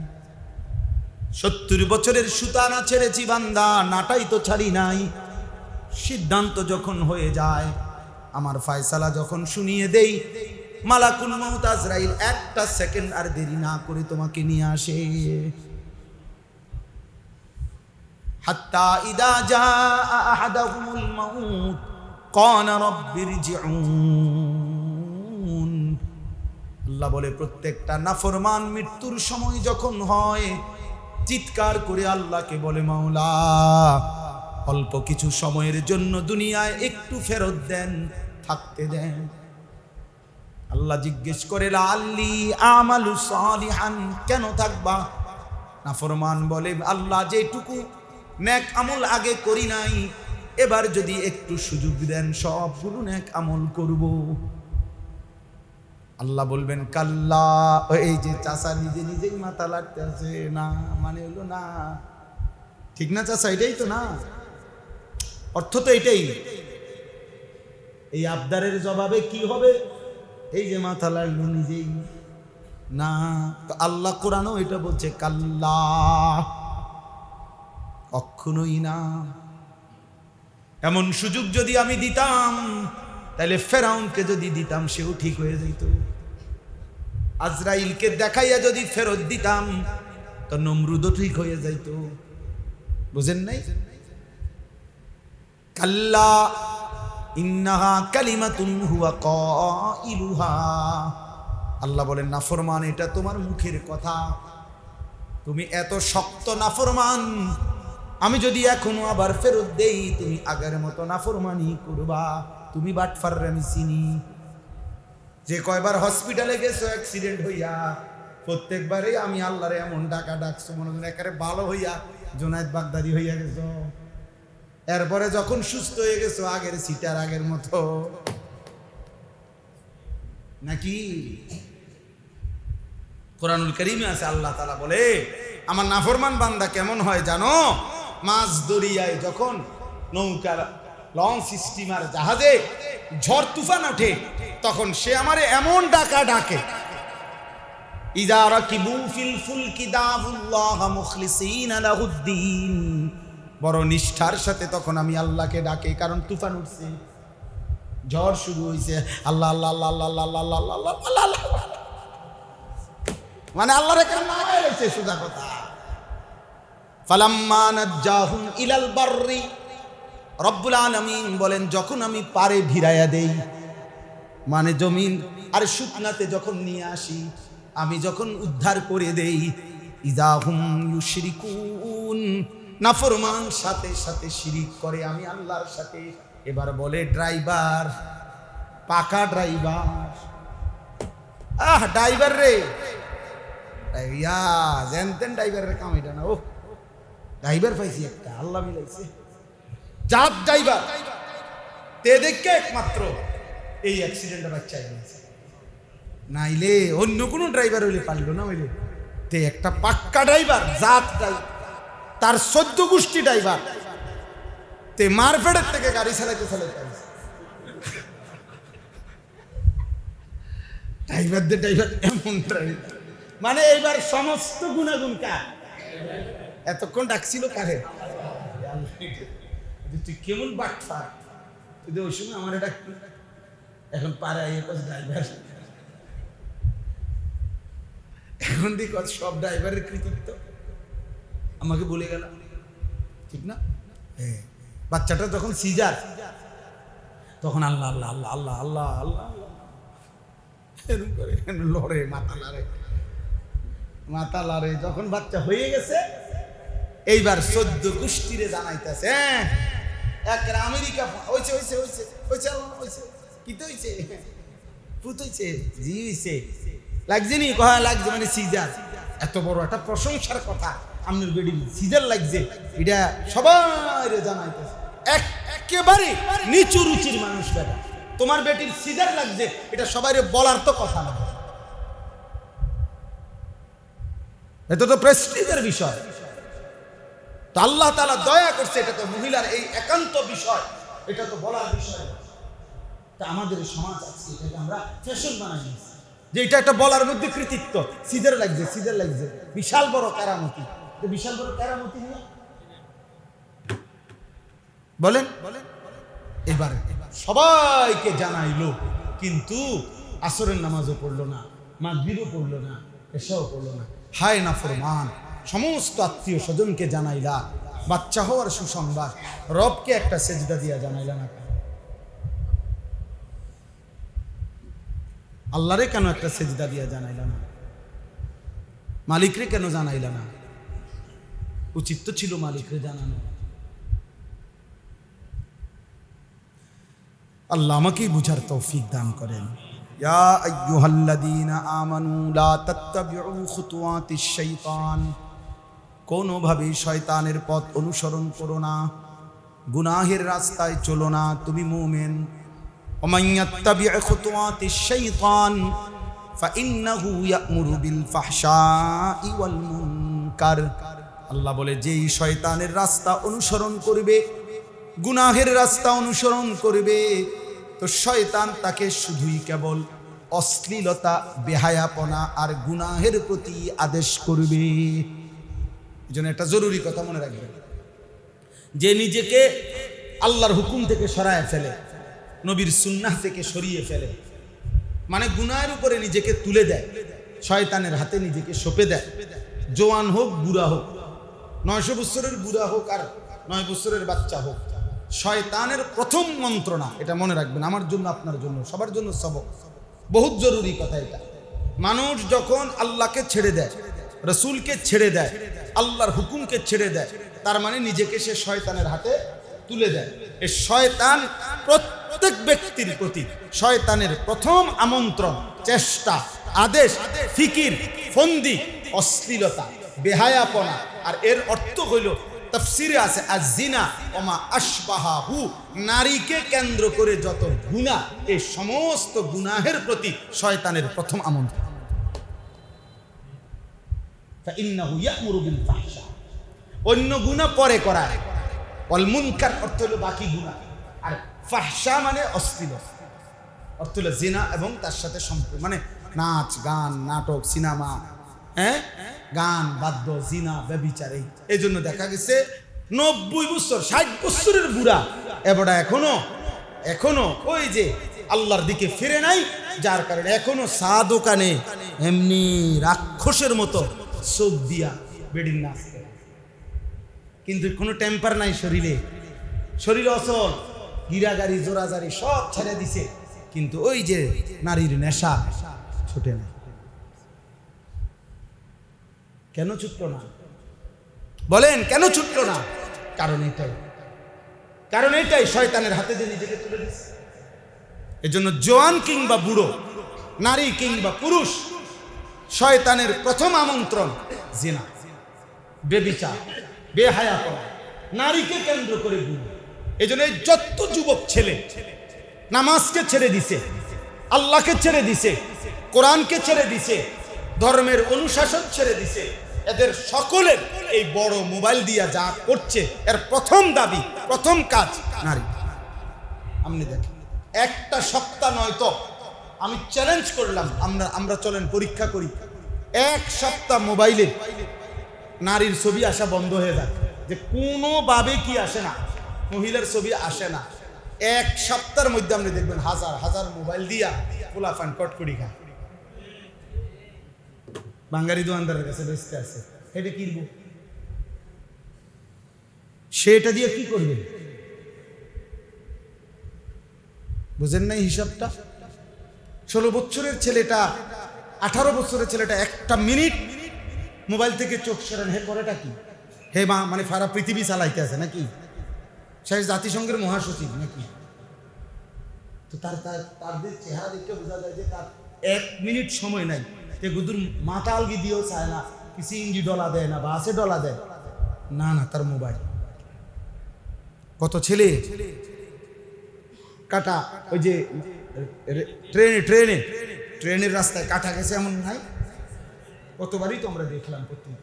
70 বছরের সুতা না ছেড়েছি বান্দা, নাটাই তো ছাড়ি নাই। সিদ্ধান্ত যখন হয়ে যায়, আমার ফয়সালা যখন শুনিয়ে দেই, মালাকুল মউত আজরাইল একটা সেকেন্ড আর দেরি না করে তোমাকে নিয়ে আসে। হাত্তা ইদা জাআ আহাদাহুমুল মাউত ক্বালা রাব্বিরজিউন। আল্লাহ বলে প্রত্যেকটা নাফরমান মৃত্যুর সময় যখন হয়, চিৎকার করে আল্লাহকে বলে, মাওলা অল্প কিছু সময়ের জন্য দুনিয়ায় একটু ফেরত দেন, থাকতে দেন। আল্লাহ জিজ্ঞেস করে, লাআল্লি আমালু সালিহান, কেন থাকবা? নাফরমান বলে, আল্লাহ যেটুকু নেক আমল আগে করি নাই, এবার যদি একটু সুযোগ দেন সবগুলো নেক আমল করব। আল্লাহ বলবেন, কাল্লা। এই যে চাচা নিজে নিজেই মাথা লাগতে আছে, না মানে হলো না, ঠিক না চাচা? এটাই তো না, অর্থ তো এটাই। এই আবদারের জবাবে কি হবে? এই যে মাথা লাগলো নিজেই না। তো আল্লাহ কোরআনও এটা বলছে, কাল্লা, কখনোই না। এমন সুযোগ যদি আমি দিতাম, তাহলে ফেরাউনকে যদি দিতাম সেও ঠিক হয়ে যেত। আজরাইলকে দেখাইয়া যদি ফেরত দিতাম, তো নমরুদও ঠিক হয়ে যাইত। বুঝেন নাই? কাল্লা ইন্নাহা কালিমাতুন হুয়া কাইলুহা। আল্লাহ বলেন, নাফরমান, এটা তোমার মুখের কথা, তুমি এত শক্ত নাফরমান, আমি যদি এখনো আবার ফেরত দেই, তুমি আগের মতো নাফরমানি করবা। তুমি বাটফার, আমি চিনি। যে কয়বার হসপিটালে গেছো অ্যাক্সিডেন্ট হইয়া, প্রত্যেকবারে আমি আল্লাহরে এমন ডাকা ডাকছো, মনে করেন একেবারে ভালো হইয়া জোনায়েদ বাগদাদি হইয়া গেছো। এরপরে যখন সুস্থ হয়ে গেছো, আগের সিটার আগের মতো নাকি? কোরআনুল কারীমে আছে, আল্লাহ তাআলা বলে, আমার নাফরমান বান্দা কেমন হয় জানো? মাঝ দরিয়ায় যখন নৌকা, লঞ্চ, স্টিমার, জাহাজে ঝড় তুফান ওঠে, তখন সে আমারে এমন ডাকা ডাকে, ইযা রাকিবু ফিল ফুলকি দাউল্লাহ মুখলিসিনা লাহুদ্দিন। বড় নিষ্ঠার সাথে তখন আমি আল্লাহকে ডাকে, কারণ তুফান উঠছে, ঝড় শুরু হয়েছে। আল্লাহ আল্লাহ আল্লাহ আল্লাহ আল্লাহ আল্লাহ আল্লাহ আল্লাহ আল্লাহ, মানে আল্লাহর এখানে নামায় রয়েছে, সোজা কথা। ফালাম্মা নাজ্জাহুম ইলাল বাররি, রব্বুল আলামিন বলেন, যখন আমি পারে ভিড়াইয়া দেই, মানে জমিন আর শুকনাতে যখন নিয়ে আসি, আমি যখন উদ্ধার করে দেই, ইযাহুম ইউশরিকুন, নাফরমান সাথে সাথে শিরিক করে আমি আল্লাহর সাথে। এবার বলে, ড্রাইভার, পাকা ড্রাইভার, ড্রাইভার রে, ইয়া জানতেন ড্রাইভারের কাম এটা না। ও ড্রাইভার পাইছি একটা, আল্লাহ মিলাইছে, জাত ড্রাইভার। তে দেখে একমাত্র এই অ্যাক্সিডেন্টটা বাচ্চাই হয়েছে, নাইলে অন্য কোনো ড্রাইভার হইলে পারল না। হইলে তে একটা পাক্কা ড্রাইভার, জাত ড্রাইভার, তার 14 গোষ্ঠী ড্রাইভার, তে মারফেডের থেকে গাড়ি চালাইতে চালাইতে ড্রাইভারদের ড্রাইভার, এমন ড্রাইভার, মানে এইবার সমস্ত গুণাগুণ কার? এতক্ষণ ডাকছিল কারে? তুই কেমন বাটফার, তুই ওই সময় আমার ডাক, এখন পাড়ায় ড্রাইভার, এখন দেখ সব ড্রাইভারের কৃতিত্ব আমাকে বলে গেল, ঠিক না? বাচ্চাটা যখন সিজার, তখন আল্লাহ আল্লাহ আল্লাহ আল্লাহ আল্লাহ আল্লাহ এরকম করে লড়ে, মাথা লারে। যখন বাচ্চা হয়ে গেছে, এইবার 14 গোষ্ঠীরে জানাইতেছে, একটা আমেরিকা হয়েছে হয়েছে হয়েছে হয়েছে হয়েছে, কি তো হয়েছে, পুত হয়েছে, জি হয়েছে, লাগছে নি, কয়া লাগছে, মানে সিজার। এত বড় একটা প্রশংসার কথা, আপনার বেডি সিজার লাগছে, এটা সবাই জানাইতেছে। একেবারে নিচু রুচির মানুষ বেটা, তোমার বেটির সিজার লাগছে, এটা সবাইরে বলার তো কথা না, এটা তো প্রেস্টিজের বিষয়। তো আল্লাহ তাআলা দয়া করছে, এটা তো মহিলার এই একান্ত বিষয়, এটা তো বলার বিষয়। তা আমাদের সমাজ আছে এটাকে আমরা ফ্যাশন বানাই নিয়েছি, যে এটা একটা বলার মধ্যে কৃতিত্ব। সিজার লাগছে, সিজার লাগছে, বিশাল বড় কেরামতি। বিশাল বড় কেরামতি নিয়ে বলেন। এবারে সবাইকে জানাইলো, কিন্তু আসরের নামাজও পড়লো না, মাগরিবও পড়লো না, এশাও পড়লো না। হায় নাফরমান, সমস্ত আত্মীয় স্বজনকে জানাইলা, বাচ্চা হওয়ার সুসংবাদ, রবকে একটা সেজদা দিয়া জানাইলা না? আল্লাহরে কেন একটা সেজদা দিয়া জানাইলা না? মালিকরে কেন জানাইলা না? উচিত তো ছিল মালিকরে জানানো। আল্লাহ আমাকেই বুঝার তৌফিক দান করেন। ইয়া আইয়ুহাল্লাযীনা আমানু লা তাত্তাবিউ খুতুওয়াতিশ শাইতান, কোনোভাবেই শয়তানের পথ অনুসরণ করো না, গুনাহের রাস্তায় চলো না, তুমি মুমিন। ওমান ইয়াত্তাবিউ খুতুওয়াতিশ শাইতান ফাইন্নাহু ইয়া'মুরু বিল ফাহশাই ওয়াল মুনকার। আল্লাহ বলে, যেই শয়তানের রাস্তা অনুসরণ করবে, গুনাহের রাস্তা অনুসরণ করবে, তো শয়তান তাকে শুধুই কেবল অশ্লীলতা, বেহায়াপনা আর গুনাহের প্রতি আদেশ করবে। এই জন্য একটা জরুরি কথা মনে রাখবেন, যে নিজেকে আল্লাহর হুকুম থেকে সরায় ফেলে, নবীর সুন্নাহ থেকে সরিয়ে ফেলে, মানে গুনাহের উপরে নিজেকে তুলে দেয়, শয়তানের হাতে নিজেকে সঁপে দেয়, জওয়ান হোক বুড়া হোক, 900 বছরের বুড়া হোক আর 9 বছরের বাচ্চা হোক, শয়তানের প্রথম মন্ত্রণা, এটা মনে রাখবেন, আমার জন্য, আপনার জন্য, সবার জন্য সবক, বহুত জরুরি কথা এটা। মানুষ যখন আল্লাহকে ছেড়ে দেয়, রসুলকে ছেড়ে দেয়, আল্লাহর হুকুমকে ছেড়ে দেয়, তার মানে নিজেকে সে শয়তানের হাতে তুলে দেয়। এই শয়তান প্রত্যেক ব্যক্তির প্রতি, শয়তানের প্রথম আমন্ত্রণ, চেষ্টা, আদেশ, ফিকির, ফন্দি, অশ্লীলতা, বেহায়াপনা। আর এর অর্থ হইল, তাফসিরে আছে, আজ-জিনা ওমা আশবাহাহু, নারীকে কেন্দ্র করে যত গুনাহ, এই সমস্ত গুনাহের প্রতি শয়তানের প্রথম আমন্ত্রণ। ফাইন্নাহু ইয়া'মুরু বিল ফাহশা, অন্য গুনাহ পরে করায়, ওয়াল মুনকার অর্থ হলো বাকি গুনাহ, আর ফাহশা মানে অশ্লীলতা, অর্থ হলো জিনা এবং তার সাথে সম্পর্ক, মানে নাচ, গান, নাটক, সিনেমা, গান, বাদ্য, জিনা, ব্যভিচার। এই জন্য দেখা গেছে 90 বছর, 60 বছরের বুড়া এবারে এখনো ওই যে আল্লাহর দিকে ফিরে নাই, যার কারণে এখনো চা দোকানে এমনি রাক্ষসের মতো চোখ দিয়া বেডির নাচ করে, কিন্তু কোনো টেম্পার নাই শরীরে, শরীরে অচল, গিরাগাড়ি, জোরাজারি সব ছেড়ে দিছে, কিন্তু ওই যে নারীর নেশা ছুটে না। কেন ছুটলো না বলেন? কেন ছুটলো না? কারণ এটাই শয়তানের হাতে যে নিজেকে তুলে দিচ্ছে। এজন্য জওয়ান কিংবা বুড়ো, নারী কিংবা পুরুষ, শয়তানের প্রথম আমন্ত্রণ জিনা, বেবিচার, বেহায়াপনা, নারীকে কেন্দ্র করে গুনাহ। এজন্য যত যুবক ছেলে নামাজকে ছেড়ে দিছে, আল্লাহকে ছেড়ে দিছে, কোরআনকে ছেড়ে দিছে, ধর্মের অনুশাসন ছেড়ে দিছে, এদের সকলের এই বড় মোবাইল দিয়া যা করছে, এর প্রথম দাবি, প্রথম কাজ নারী। আপনি দেখেন, একটা সপ্তাহ নয় তো, আমি চ্যালেঞ্জ করলাম, আমরা চলেন পরীক্ষা করি, এক সপ্তাহ মোবাইলে নারীর ছবি আসা বন্ধ হয়ে যায়, যে কোনোভাবে কি আসে না, মহিলার ছবি আসে না। এক সপ্তাহের মধ্যে আপনি দেখবেন হাজার হাজার মোবাইল দিয়া পোলাপান কটকটি খায়, বাঙালি দোকানদারের কাছে বেচতে আছে, এটা কিনবো, সেটা দিয়ে কি করবে? বুঝেন নাই হিসাবটা? 16 বছরের ছেলেটা, 18 বছরের ছেলেটা একটা মিনিট মোবাইল থেকে চোখ সরান, হে করেটা কি? হে মা, মানে সারা পৃথিবী চালাইতে আছে নাকি? সে জাতিসংঘের মহাসচিব নাকি? তো তাদের চেহারা দেখে বোঝা যায় যে তার 1 মিনিট সময় নাই, তে গুদুর মাথা আলগি দিয়েও চায় না, কিছু ইঞ্জি ডলা দেয় না, বাসে ডলা দেয় না, তার মোবাইল। কত ছেলে কাটা ওই যে ট্রেনের রাস্তায় কাটা গেছে এমন নাই? কতবারই তো আমরা দেখলাম প্রত্যেক।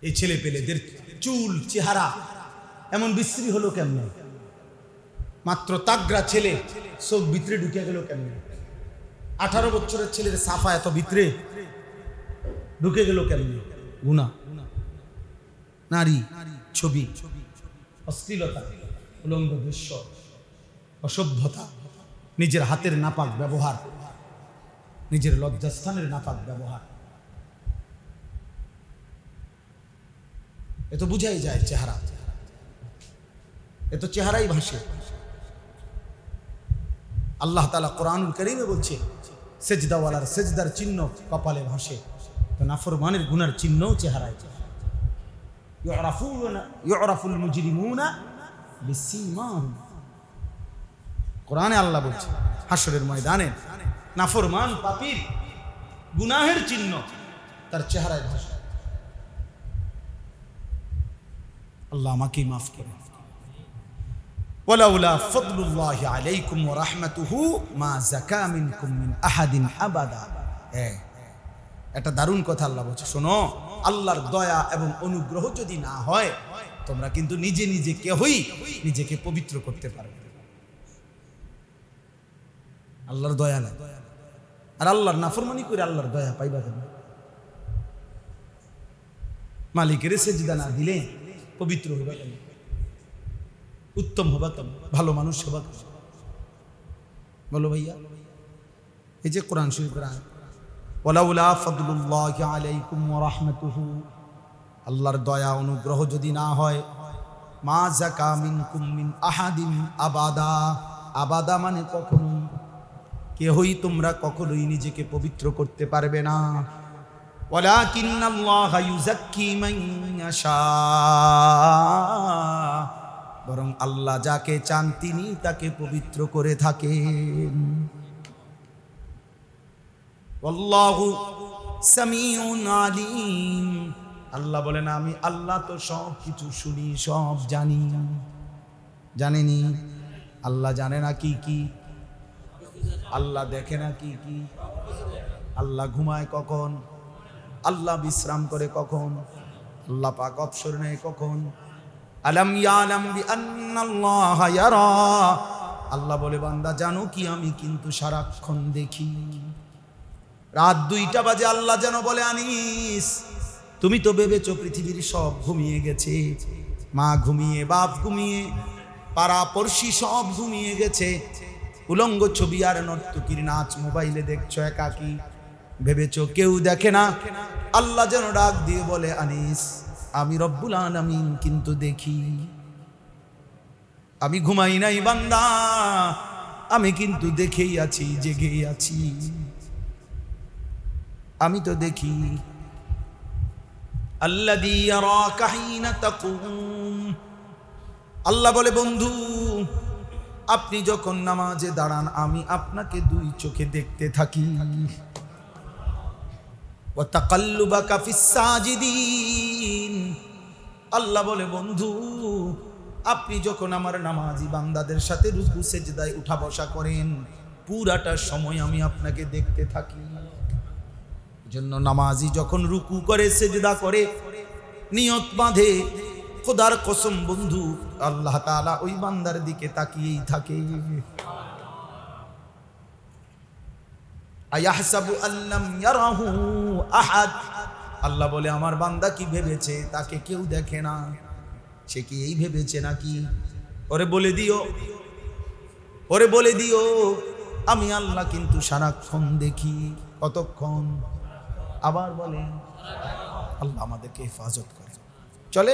এই ছেলে পেলেদের চুল চেহারা এমন বিশ্রী হলো কেমনে? মাত্র তাগড়া ছেলে চোখ ভিতরে ঢুকে গেল কেমনে? 18 বছরের ছেলের সাফা এত ভিতরে ঢুকে গেল কেমনে? গুনাহ, নারী ছবি, অশ্লীলতা, উলঙ্গ দৃশ্য, অসভ্যতা, নিজের হাতের নাপাক ব্যবহার, নিজের লজ্জাস্থানের নাপাক ব্যবহার, এ তো বুঝাই যায় চেহারা, এ তো চেহারাই ভাসে। আল্লাহ তাআলা কোরআনুল কারীমে বলছে সেজদাওয়ালার সেজদার চিহ্ন কপালে ভাসে, তো নাফরমানের গুনার চিহ্নও চেহারায়। ইউরাফুল মুজরিমুনা বিসীমাহুম, কোরআনে আল্লাহ বলছে হাশরের ময়দানে নাফরমান পাপীর গুনাহের চিহ্ন তার চেহারায় ভাসে। আল্লাহ আমাকে মাফ করে। ওয়ালাউলা ফাদলুল্লাহি আলাইকুম ওয়া রাহমাতুহু মা যাকা মিনকুম মিন আহাদিন আবাদা। এটা দারুণ কথা আল্লাহ বলছে, শোনো, আল্লাহর দয়া এবং অনুগ্রহ যদি না হয় তোমরা কিন্তু নিজে নিজে কেউই নিজেকে পবিত্র করতে পারবে না। আল্লাহর দয়া নাই, আর আল্লাহর নাফরমানি করে আল্লাহর দয়া পাইবা কেন? মালিকের সেজদা না দিলে পবিত্র হইবা কেন? উত্তম হবা কেন? ভালো মানুষ হবা কেন? বলো ভাইয়া। এই যে কোরআন শরীফের আয়াত, ওয়ালাউলা ফাদলুল্লাহি আলাইকুম ওয়া রাহমাতুহু, আল্লাহর দয়া অনুগ্রহ যদি না হয়, মা যাকা মিনকুম মিন আহাদিন আবাদা, আবাদা মানে কখনো, কেহই তোমরা কখনোই নিজেকে পবিত্র করতে পারবে না। ওয়ালাকিন্নাল্লাহা ইউযাক্কি মান ইয়াশা, বরং আল্লাহ যাকে চান তিনি তাকে পবিত্র করে থাকেন। আল্লাহু সামিউন আলিম, আল্লাহ বলেন আমি আল্লাহ তো সব কিছু শুনি, সব জানি। জানেনি? আল্লাহ জানে না কি কি, আল্লাহ দেখে না কি কি, আল্লাহ ঘুমায় কখন, আল্লাহ বিশ্রাম করে কখন, আল্লাহ পাক অবসর নেয় কখন। আলাম ইয়ালাম বিআন্নাল্লাহা ইয়ারা, আল্লাহ বলে বান্দা জানো কি আমি কিন্তু সারাক্ষণ দেখি। রাত 2টা বাজে আল্লাহ যেন বলে আনিস তুমি তো ভেবেছো পৃথিবীর সব ঘুমিয়ে গেছে, মা ঘুমিয়ে, বাপ ঘুমিয়ে, পাড়া পড়শি সব ঘুমিয়ে গেছে, উলঙ্গ ছবি আর নর্তকীর নাচ মোবাইলে দেখছো একাকি, ভেবেছো কেউ দেখে না। আল্লাহ যেন ডাক দিয়ে বলে আনিস আমি রব্বুল আলামিন কিন্তু দেখি, আমি ঘুমাই নাই বান্দা, আমি কিন্তু দেখেই আছি, জেগেই আছি, আমি তো দেখি। আল্লাযী ইয়ারাকা হিনা তাকুম, আল্লাহ বলে বন্ধু আপনি যখন নামাজে দাঁড়ান আমি আপনাকে 2 চোখে দেখতে থাকি। ওয়া তাকাল্লুবাকা ফিস সাজিদিন, আল্লাহ বলে বন্ধু আপনি যখন আমার নামাজি বান্দাদের সাথে রুকু সেজদায় উঠা বসা করেন পুরাটা সময় আমি আপনাকে দেখতে থাকি। জন্য নামাজি যখন রুকু করে সেজদা করে নিয়ত বাঁধে, খোদার কসম বন্ধু আল্লাহ তাআলা ওই বান্দার দিকে তাকিয়েই থাকে। আয়াহসাবু আল্লাম ইয়ারাহু আহাদ, আল্লাহ বলে আমার বান্দা কি ভেবেছে তাকে কেউ দেখে না? সে কি এই ভেবেছে নাকি? ওরে বলে দিও, ওরে বলে দিও আমি আল্লাহ কিন্তু সারাক্ষণ দেখি। কতক্ষণ? আবার বলেন আল্লাহ আমাদেরকে হেফাজত করে। চলে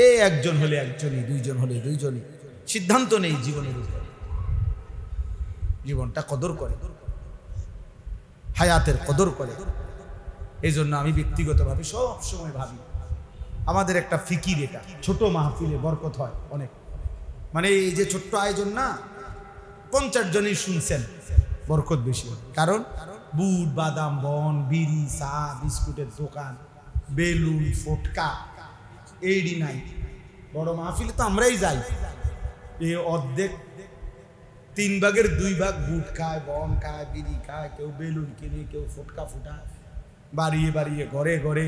এ একজন হলে একজনই, 2 জন হলে 2 জনই, সিদ্ধান্ত নেই জীবনের উপর। জীবনটা কদর করে, হায়াতের কদর করে। এই জন্য আমি ব্যক্তিগতভাবে সব সময় ভাবি আমাদের একটা ফিকির, এটা ছোট মাহফিলে বরকত হয় অনেক। মানে এই যে ছোট্ট আয়োজন না, 50 জনই শুনছেন, বরকত বেশি। কারণ বুট বাদাম বন, বিড়ি, চা, বিস্কুটের দোকান, বেলুন, ফটকা, এইডি নাই। বড় মাহফিলে তো আমরাই যাই, এই অর্ধেক 3 ভাগের 2 ভাগ বুট খায়, বন খায়, বিড়ি খায়, কেউ বেলুন কিনে, কেউ ফুটকা ফুটায়, বাড়িয়ে বাড়িয়ে ঘরে ঘরে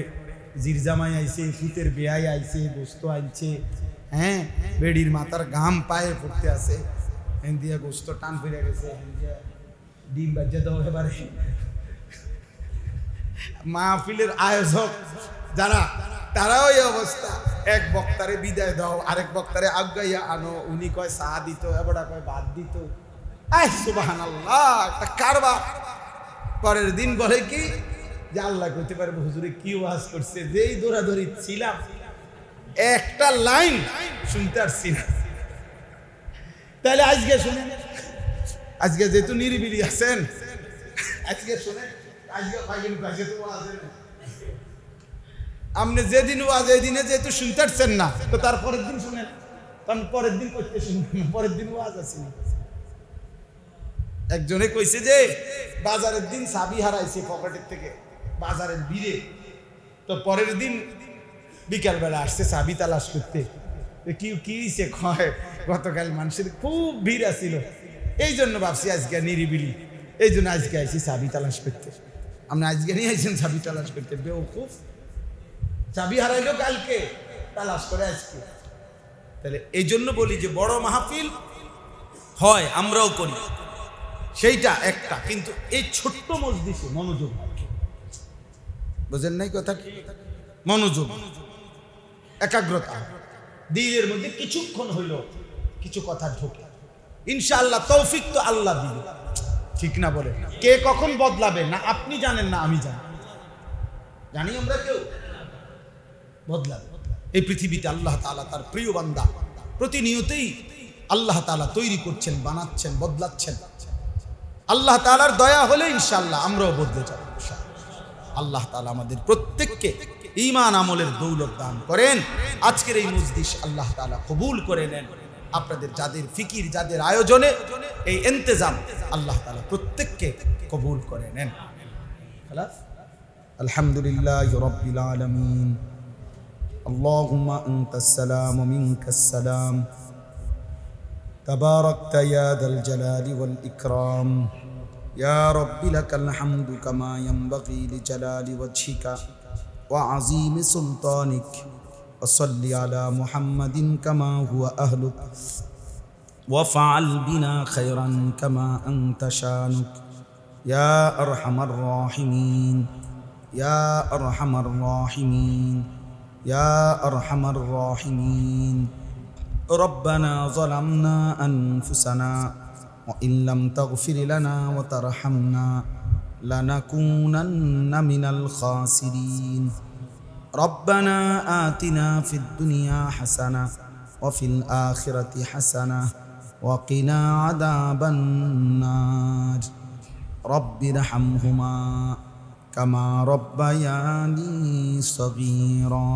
জিরজামাই আইছে, ফুতের বেয়াই আইছে, গোস্ত আনছে, হ্যাঁ, বেড়ির মাথার ঘাম পায়ে পড়তে আছে, হেন্দিয়া গোস্ত টান ফিরে গেছে, হেন্দিয়া ডিম বাজ্যে দাও এবারে। মাহফিলের আয়োজক যারা, তারাও এই অবস্থা। এক বক্তারে বিদায় দাও, আরেক বক্তারে আগাইয়া আনো, উনি কয় চা দিত, এবারটা কয় ভাত দিত। সুবহানাল্লাহ, একটা কারবার। পরের দিন বলে কি যে আল্লাহ কইতে পারবে হুজুরে কি ওয়াজ করছে, যেই দৌড়াদৌড়ি ছিলাম একটা লাইন শুনতে পারছি না। তাহলে আজকে শুনেন, আজকে যেহেতু নিরিবিলি আছেন, আজকে শুনেন, আজকে পাইবেন কাছে তো ওয়াজ না। আপনি যেদিন ওয়াজ এই দিনে যেহেতু শুনতে পারছেন না, তো তার পরের দিন শুনেন, কারণ পরের দিন করতে শুনবেন, পরের দিন ওয়াজ আছে না। একজনে কইছে যে বাজারের দিন চাবি হারাইছে পকেটের থেকে, বাজারের ভিড়ে। তো পরের দিন বিকালবেলা আসছে চাবি তালাশ করতে। কি হয়েছে কয়, গতকাল মানুষের খুব ভিড় আছিল, এই জন্য ভাবছি আজকে নিরিবিলি, এই জন্য আজকে আইসি চাবি তালাশ করতে। আপনি আজকে নিয়ে আইছেন চাবি তালাশ করতে, বেওকুফ। চাবি হারাইলো কালকে, তালাশ করে আজকে। তাহলে এই জন্য বলি যে বড় মাহফিল হয়, আমরাও করি, সেইটা একটা, কিন্তু এই ছোট্ট মজলিসে মনোযোগ, বুঝেন নাই কথা? মনোযোগ, একাগ্রতা, দিলের মধ্যে কিছুক্ষণ হইল কিছু কথা ঢোকে, ইনশাআল্লাহ তৌফিক তো আল্লাহ দিবে, ঠিক না? বলে কে কখন বদলাবে না আপনি জানেন না, আমি জানি আমরা কেউ বদলাবে। এই পৃথিবীতে আল্লাহ তাআলা তার প্রিয় বান্দা প্রতিনিয়তই আল্লাহ তাআলা তৈরি করছেন, বানাচ্ছেন, বদলাচ্ছেন। আল্লাহ তাআলার দয়া হলে ইনশাআল্লাহ আমরাও বদলে যাব। আল্লাহ তাআলা আমাদের প্রত্যেককে ঈমান আমলের দৌলত দান করেন। আজকের এই মজলিস আল্লাহ তাআলা কবুল করে নেন। আপনাদের যাদের ফিকির, যাদের আয়োজনে এই ইন্তজাম, আল্লাহ তাআলা প্রত্যেককে কবুল করে নেন। খালাস, আলহামদুলিল্লাহি রাব্বিল আলামিন। আল্লাহুম্মা আনতাস সালাম ওয়া মিনকাস সালাম। তাবারাকতা ইয়া যাল জালালি ওয়াল ইকরাম। ইয়া রাব্বি লাকাল হামদু কামা ইয়ানবাগি লিজালালি ওয়াজহিকা ওয়া আযীমি সুলতানিক। ওয়া সাল্লি আলা মুহাম্মাদিন কামা হুয়া আহলুক ওয়া ফাআল বিনা খায়রান কামা আনতা শানুক। ইয়া আরহামার রাহিমিন, ইয়া আরহামার রাহিমিন, ইয়া আরহামার রাহিমিন। ربنا ظلمنا أنفسنا وإن لم تغفر لنا وترحمنا لنكونن من الخاسرين. ربنا آتنا في الدنيا حسنة وفي الآخرة حسنة وقنا عذاب النار. رب ارحمهما كما ربياني صغيرا.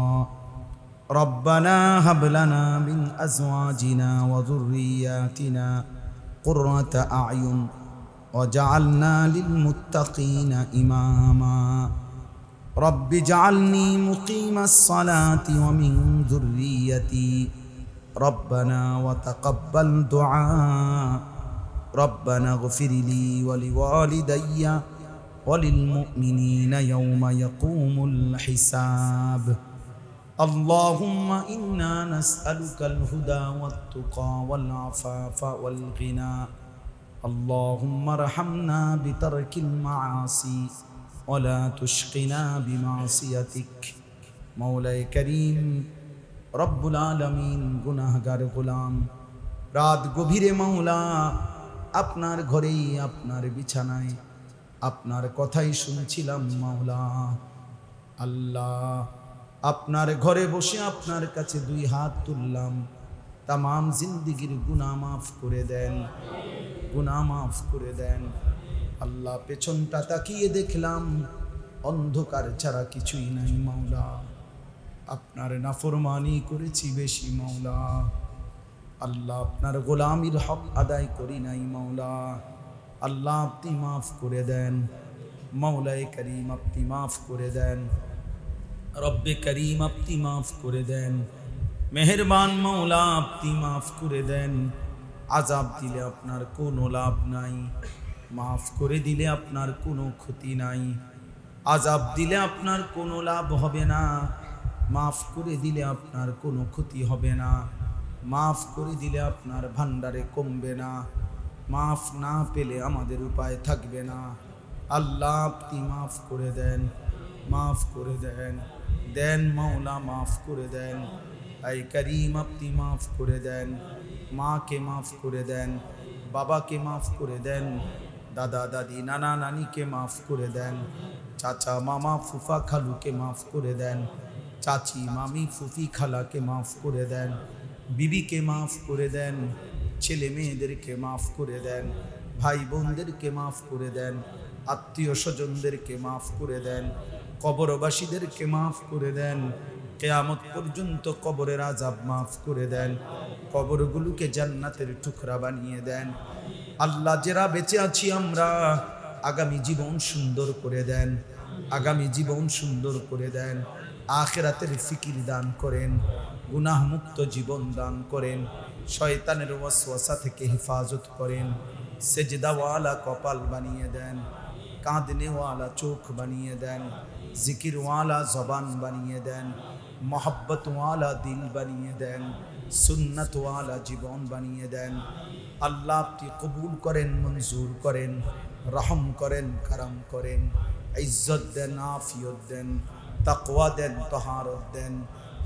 ربنا هب لنا من أزواجنا وذرياتنا قرة أعين وجعلنا للمتقين إماما. رب اجعلني مقيم الصلاة ومن ذريتي ربنا وتقبل دعاء. ربنا اغفر لي ولوالدي وللمؤمنين يوم يقوم الحساب. اللهم إنا نسألك الهدى والتقى والعفاف والغنى. اللهم ارحمنا بترك المعاصي ولا تشقنا بمعصيتك. مولاي كريم رب العالمين, গুনাহগার গোলাম রাত গভীরে মাওলা আপনার ঘরেই, আপনার বিছানায় আপনার কথাই শুনছিলাম মাওলা। আল্লাহ, আপনার ঘরে বসে আপনার কাছে 2 হাত তুললাম, তামাম জিন্দিগির গুনাহ মাফ করে দেন, গুনাহ মাফ করে দেন। আল্লাহ, পেছনটা তাকিয়ে দেখলাম অন্ধকার ছাড়া কিছুই নাই মাওলা। আপনার নাফরমানি করেছি বেশি মাওলা। আল্লাহ, আপনার গোলামির হক আদায় করি নাই মাওলা। আল্লাহ, আপনি মাফ করে দেন। মাওলায়ে করিম, আপনি মাফ করে দেন। রব্বে করিম, আপনি মাফ করে দেন। মেহেরবান মাওলা আপনি মাফ করে দেন। আযাব দিলে আপনার কোনো লাভ নাই, মাফ করে দিলে আপনার কোনো ক্ষতি নাই। আযাব দিলে আপনার কোনো লাভ হবে না, মাফ করে দিলে আপনার কোনো ক্ষতি হবে না। মাফ করে দিলে আপনার ভান্ডারে কমবে না, মাফ না পেলে আমাদের উপায় থাকবে না। আল্লাহ আপনি মাফ করে দেন, মাফ করে দেন, দেন মাওলা মাফ করে দেন। আই করিম আপনি মাফ করে দেন। মাকে মাফ করে দেন, বাবাকে মাফ করে দেন, দাদা দাদি নানা নানিকে মাফ করে দেন, চাচা মামা ফুফা খালুকে মাফ করে দেন, চাচি মামি ফুফি খালাকে মাফ করে দেন, বিবিকে মাফ করে দেন, ছেলে মেয়েদেরকে মাফ করে দেন, ভাই বোনদেরকে মাফ করে দেন, আত্মীয় স্বজনদেরকে মাফ করে দেন, কবরবাসীদেরকে মাফ করে দেন। কিয়ামত পর্যন্ত কবরের আযাব মাফ করে দেন, কবরগুলোকে জান্নাতের টুকরা বানিয়ে দেন। আল্লাহ যারা বেঁচে আছি আমরা, আগামী জীবন সুন্দর করে দেন, আগামী জীবন সুন্দর করে দেন। আখিরাতের ফিকির দান করেন, গুনাহ মুক্ত জীবন দান করেন, শয়তানের ওয়াসওয়াসা থেকে হেফাজত করেন। সেজদাওয়ালা কপাল বানিয়ে দেন, কাঁদনেওয়ালা চোখ বানিয়ে দেন, জিকিরওয়ালা জবান বানিয়ে দেন, মোহাব্বতওয়ালা দিল বানিয়ে দেন, সুন্নতওয়ালা জীবন বানিয়ে দেন। আল্লাহ আপনি কবুল করেন, মঞ্জুর করেন, রহম করেন, কারাম করেন, ইজ্জত দেন, আফিয়ত দেন, তাকওয়া দেন, তহারত দেন,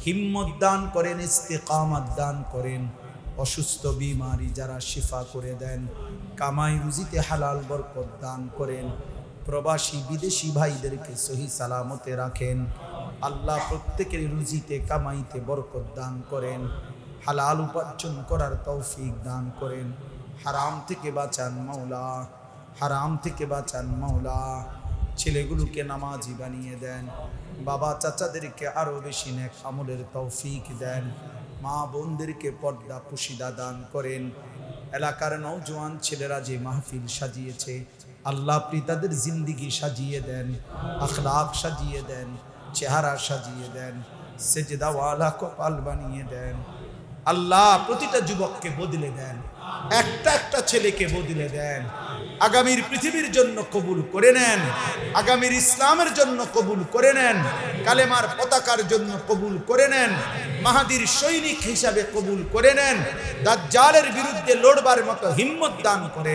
হিম্মত দান করেন, ইস্তেকামত দান করেন। অসুস্থ বিমারি যারা শিফা করে দেন, কামাই রুজিতে হালাল বরকত দান করেন। প্রবাসী বিদেশি ভাইদেরকে সহি সালামতে রাখেন। আল্লাহ প্রত্যেকের রুজিতে কামাইতে বরকত দান করেন, হালাল উপার্জন করার তৌফিক দান করেন। হারাম থেকে বাঁচান মাওলা, হারাম থেকে বাঁচান মাওলা। ছেলেগুলোকে নামাজি বানিয়ে দেন, বাবা চাচাদেরকে আরো বেশি নেক আমলের তৌফিক দেন, মা বোনদেরকে পর্দা পুশিদা দান করেন। এলাকার নওজোয়ান ছেলেরা যে মাহফিল সাজিয়েছে, আল্লাহ আপনি তাদের জিন্দিগি সাজিয়ে দেন, আখলাক সাজিয়ে দেন, চেহারা সাজিয়ে দেন, সেজদাওয়ালা কপাল বানিয়ে দেন। আল্লাহ প্রতিটা যুবককে বদলে দেন, একটা একটা ছেলেকে বদলে দেন। আগামীর পৃথিবীর জন্য কবুল করে নেন, আগামীর ইসলামের জন্য কবুল করে নেন, কালেমার পতাকার জন্য কবুল করে নেন, মাহাদির সৈনিক হিসাবে কবুল করে নেন, দাজ্জালের বিরুদ্ধে লড়বার মতো হিম্মত দান করেন।